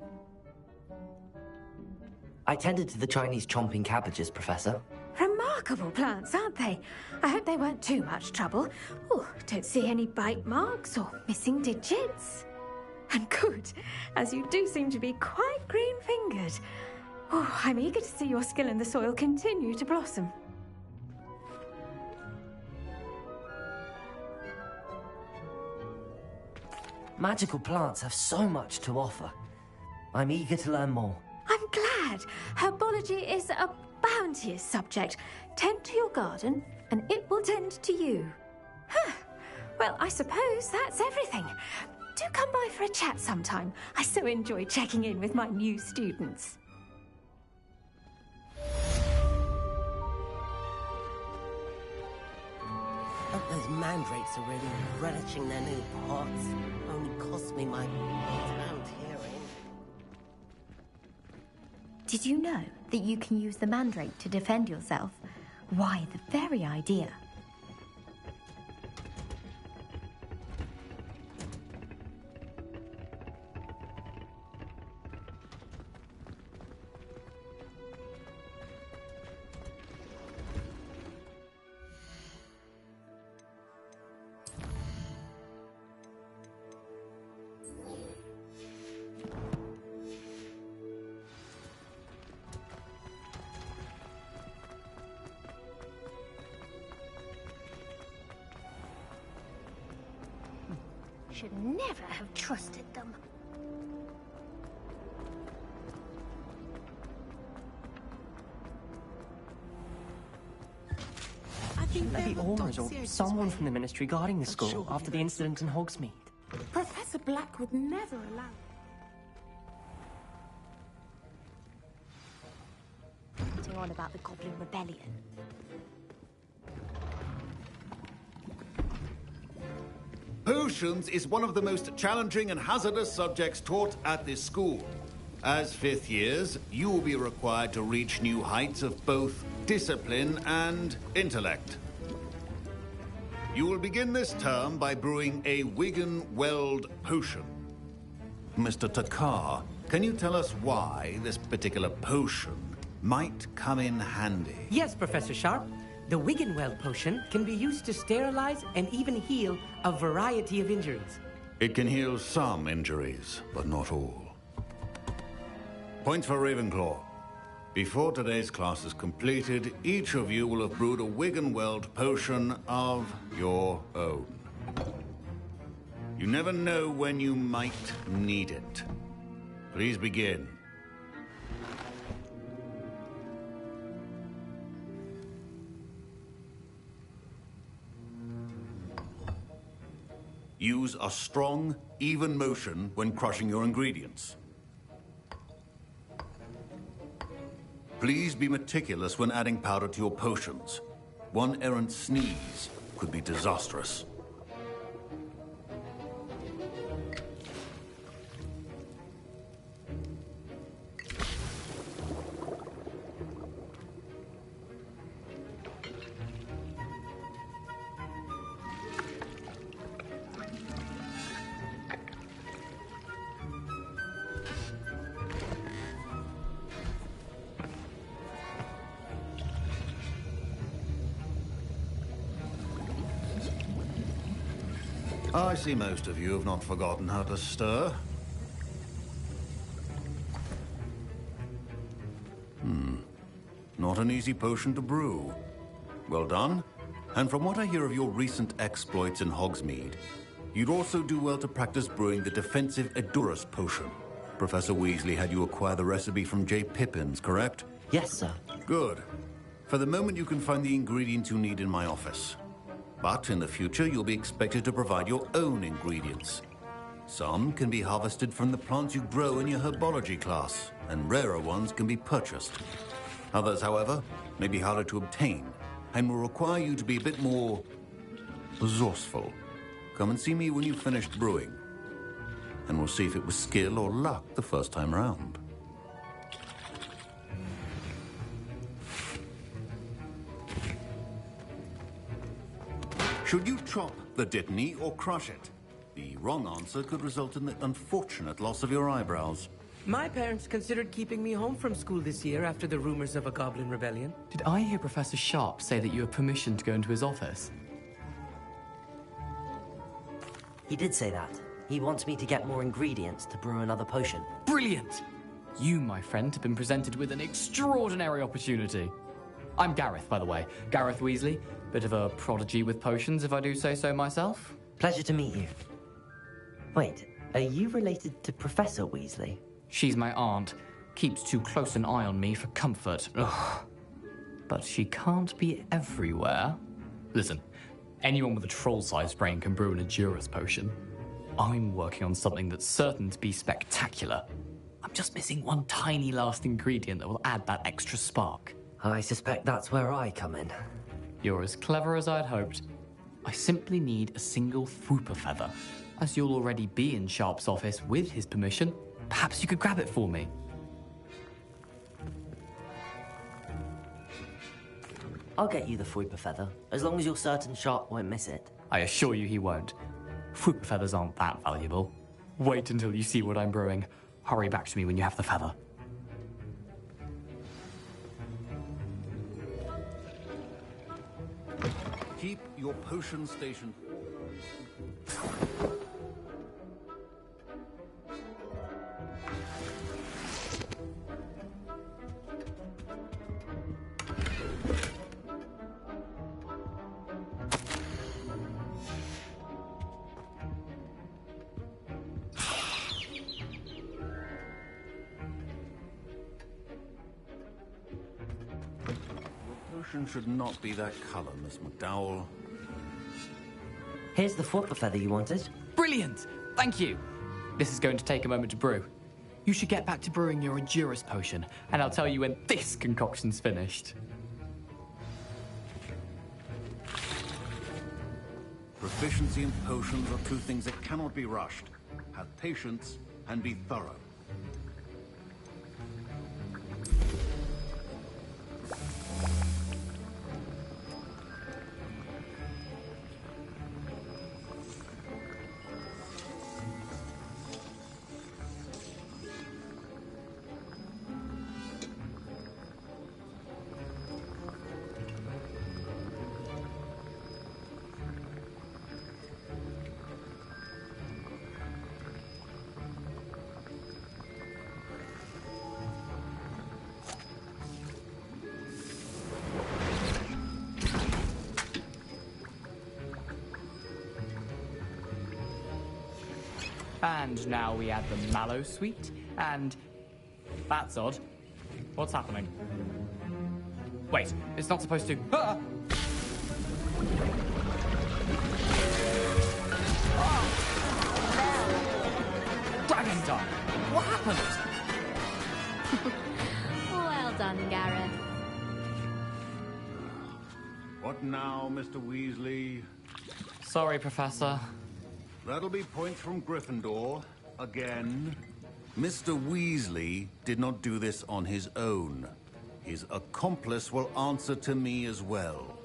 I tended to the Chinese chomping cabbages, Professor. Remarkable plants, aren't they? I hope they weren't too much trouble. Oh, don't see any bite marks or missing digits. And good, as you do seem to be quite green-fingered. Oh, I'm eager to see your skill in the soil continue to blossom. Magical plants have so much to offer. I'm eager to learn more. I'm glad. Herbology is a bounteous subject. Tend to your garden, and it will tend to you. Huh. Well, I suppose that's everything. Do come by for a chat sometime. I so enjoy checking in with my new students. Hope those mandrakes are really relishing their new pots. Only cost me my sound hearing. Did you know that you can use the mandrake to defend yourself? Why, the very idea. should never have trusted them. Maybe Auras or someone from the Ministry guarding the school after the incident in Hogsmeade. Professor Black would never allow... Putting on about the Goblin Rebellion. Potions is one of the most challenging and hazardous subjects taught at this school. As fifth years, you will be required to reach new heights of both discipline and intellect. You will begin this term by brewing a Wigan-Weld potion. Mr. Takar, can you tell us why this particular potion might come in handy? Yes, Professor Sharp. The Wigan-Weld potion can be used to sterilize and even heal a variety of injuries. It can heal some injuries, but not all. Points for Ravenclaw. Before today's class is completed, each of you will have brewed a Wigan-Weld potion of your own. You never know when you might need it. Please begin. Use a strong, even motion when crushing your ingredients. Please be meticulous when adding powder to your potions. One errant sneeze could be disastrous. I see most of you have not forgotten how to stir. Not an easy potion to brew. Well done. And from what I hear of your recent exploits in Hogsmeade, you'd also do well to practice brewing the defensive Edurus potion. Professor Weasley had you acquire the recipe from J. Pippins, correct? Yes, sir. Good. For the moment, you can find the ingredients you need in my office. But in the future, you'll be expected to provide your own ingredients. Some can be harvested from the plants you grow in your herbology class, and rarer ones can be purchased. Others, however, may be harder to obtain, and will require you to be a bit more resourceful. Come and see me when you've finished brewing, and we'll see if it was skill or luck the first time round. Should you chop the Dittany or crush it? The wrong answer could result in the unfortunate loss of your eyebrows. My parents considered keeping me home from school this year after the rumors of a Goblin Rebellion. Did I hear Professor Sharp say that you have permission to go into his office? He did say that. He wants me to get more ingredients to brew another potion. Brilliant! You, my friend, have been presented with an extraordinary opportunity. I'm Gareth, by the way. Gareth Weasley. Bit of a prodigy with potions, if I do say so myself. Pleasure to meet you. Wait, are you related to Professor Weasley? She's my aunt. Keeps too close an eye on me for comfort. Ugh. But she can't be everywhere. Listen, anyone with a troll-sized brain can brew an Edurus potion. I'm working on something that's certain to be spectacular. I'm just missing one tiny last ingredient that will add that extra spark. I suspect that's where I come in. You're as clever as I'd hoped. I simply need a single Fwooper feather. As you'll already be in Sharp's office with his permission, perhaps you could grab it for me. I'll get you the Fwooper feather, as long as you're certain Sharp won't miss it. I assure you he won't. Fwooper feathers aren't that valuable. Wait until you see what I'm brewing. Hurry back to me when you have the feather. Keep your potion station. potion should not be that color, Miss McDowell. Here's the flopper feather you wanted. Brilliant! Thank you! This is going to take a moment to brew. You should get back to brewing your Endurus potion, and I'll tell you when this concoction's finished. Proficiency in potions are two things that cannot be rushed. Have patience and be thorough. And now we add the mallow sweet, and... That's odd. What's happening? Wait, it's not supposed to... Ah! Dragon Star! What happened? Well done, Gareth. What now, Mr. Weasley? Sorry, Professor. That'll be points from Gryffindor. Again. Mr. Weasley did not do this on his own. His accomplice will answer to me as well.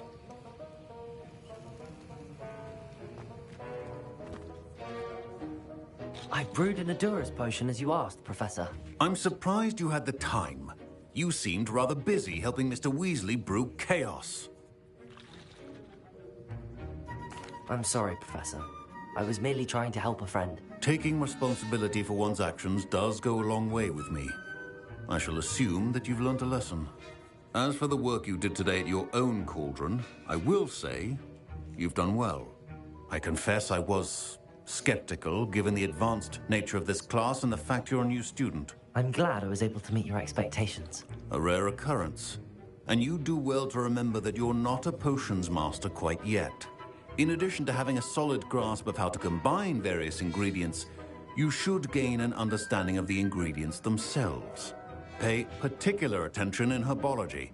I brewed an Endurus potion as you asked, Professor. I'm surprised you had the time. You seemed rather busy helping Mr. Weasley brew chaos. I'm sorry, Professor. I was merely trying to help a friend. Taking responsibility for one's actions does go a long way with me. I shall assume that you've learnt a lesson. As for the work you did today at your own cauldron, I will say you've done well. I confess I was skeptical, given the advanced nature of this class and the fact you're a new student. I'm glad I was able to meet your expectations. A rare occurrence. And you do well to remember that you're not a potions master quite yet. In addition to having a solid grasp of how to combine various ingredients, you should gain an understanding of the ingredients themselves. Pay particular attention in herbology.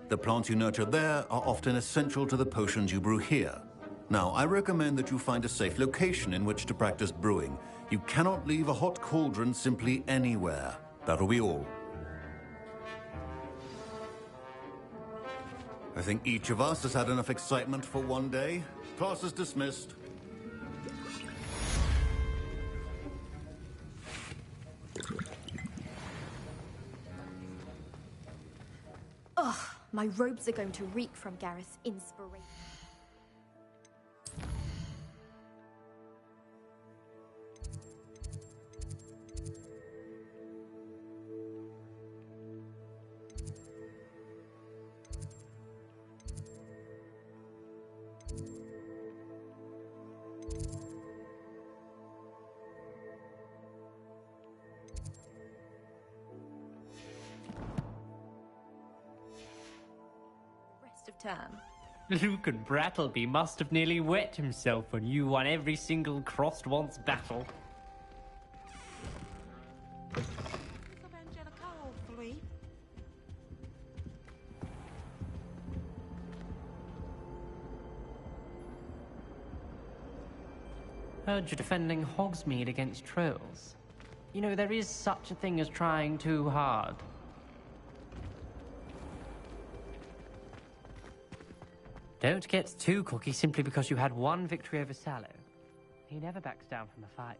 The plants you nurture there are often essential to the potions you brew here. Now, I recommend that you find a safe location in which to practice brewing. You cannot leave a hot cauldron simply anywhere. That'll be all. I think each of us has had enough excitement for one day. Class is dismissed. Ugh, my robes are going to reek from Gareth's inspiration. Term. Luke and Brattleby must have nearly wet himself when you won every single crossed once battle. Heard you're defending Hogsmeade against trolls. You know, there is such a thing as trying too hard. Don't get too cocky simply because you had one victory over Sallow. He never backs down from a fight.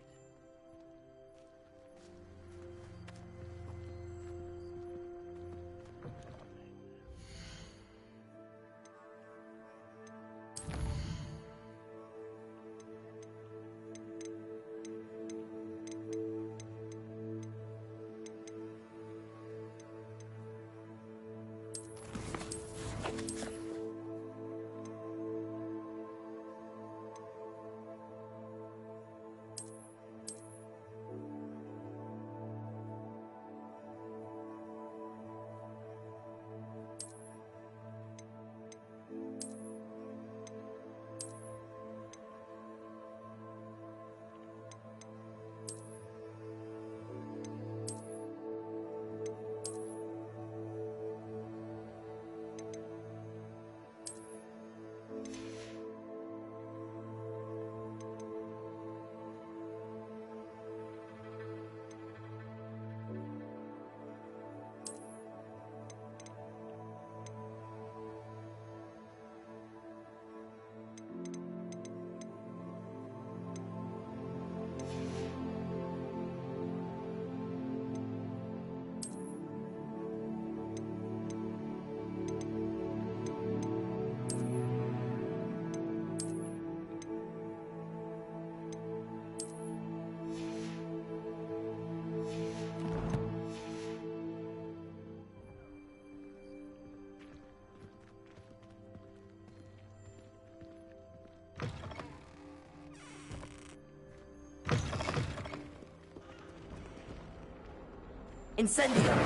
Incendio!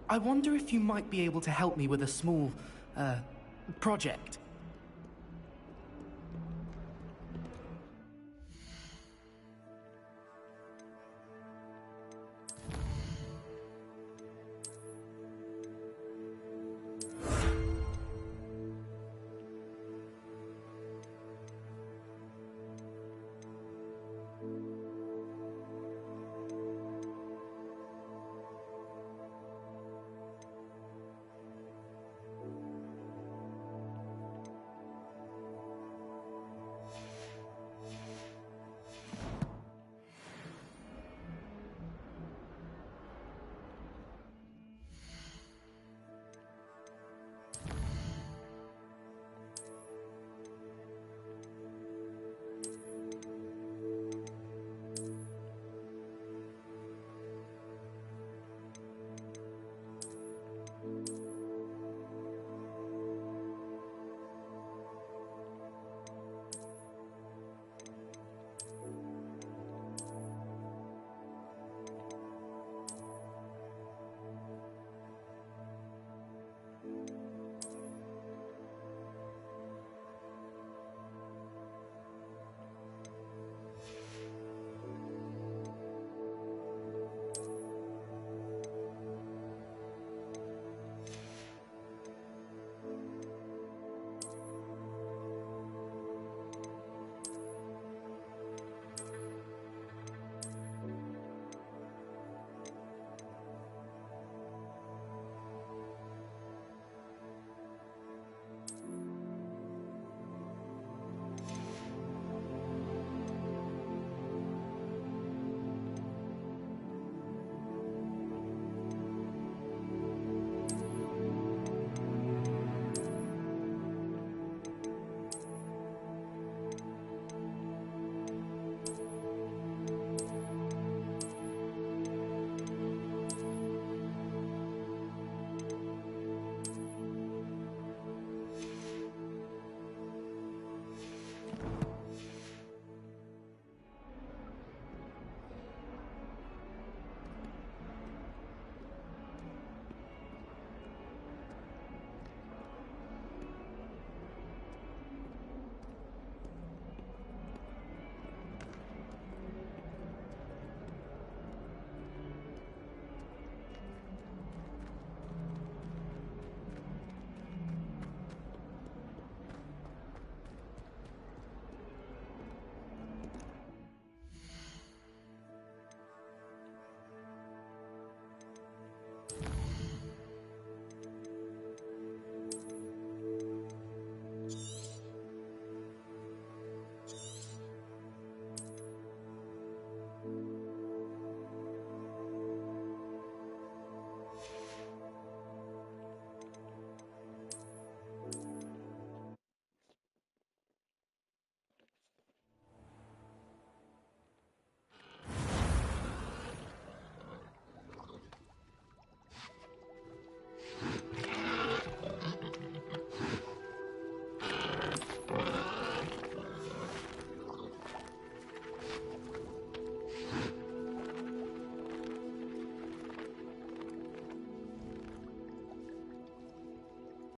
I wonder if you might be able to help me with a small, project.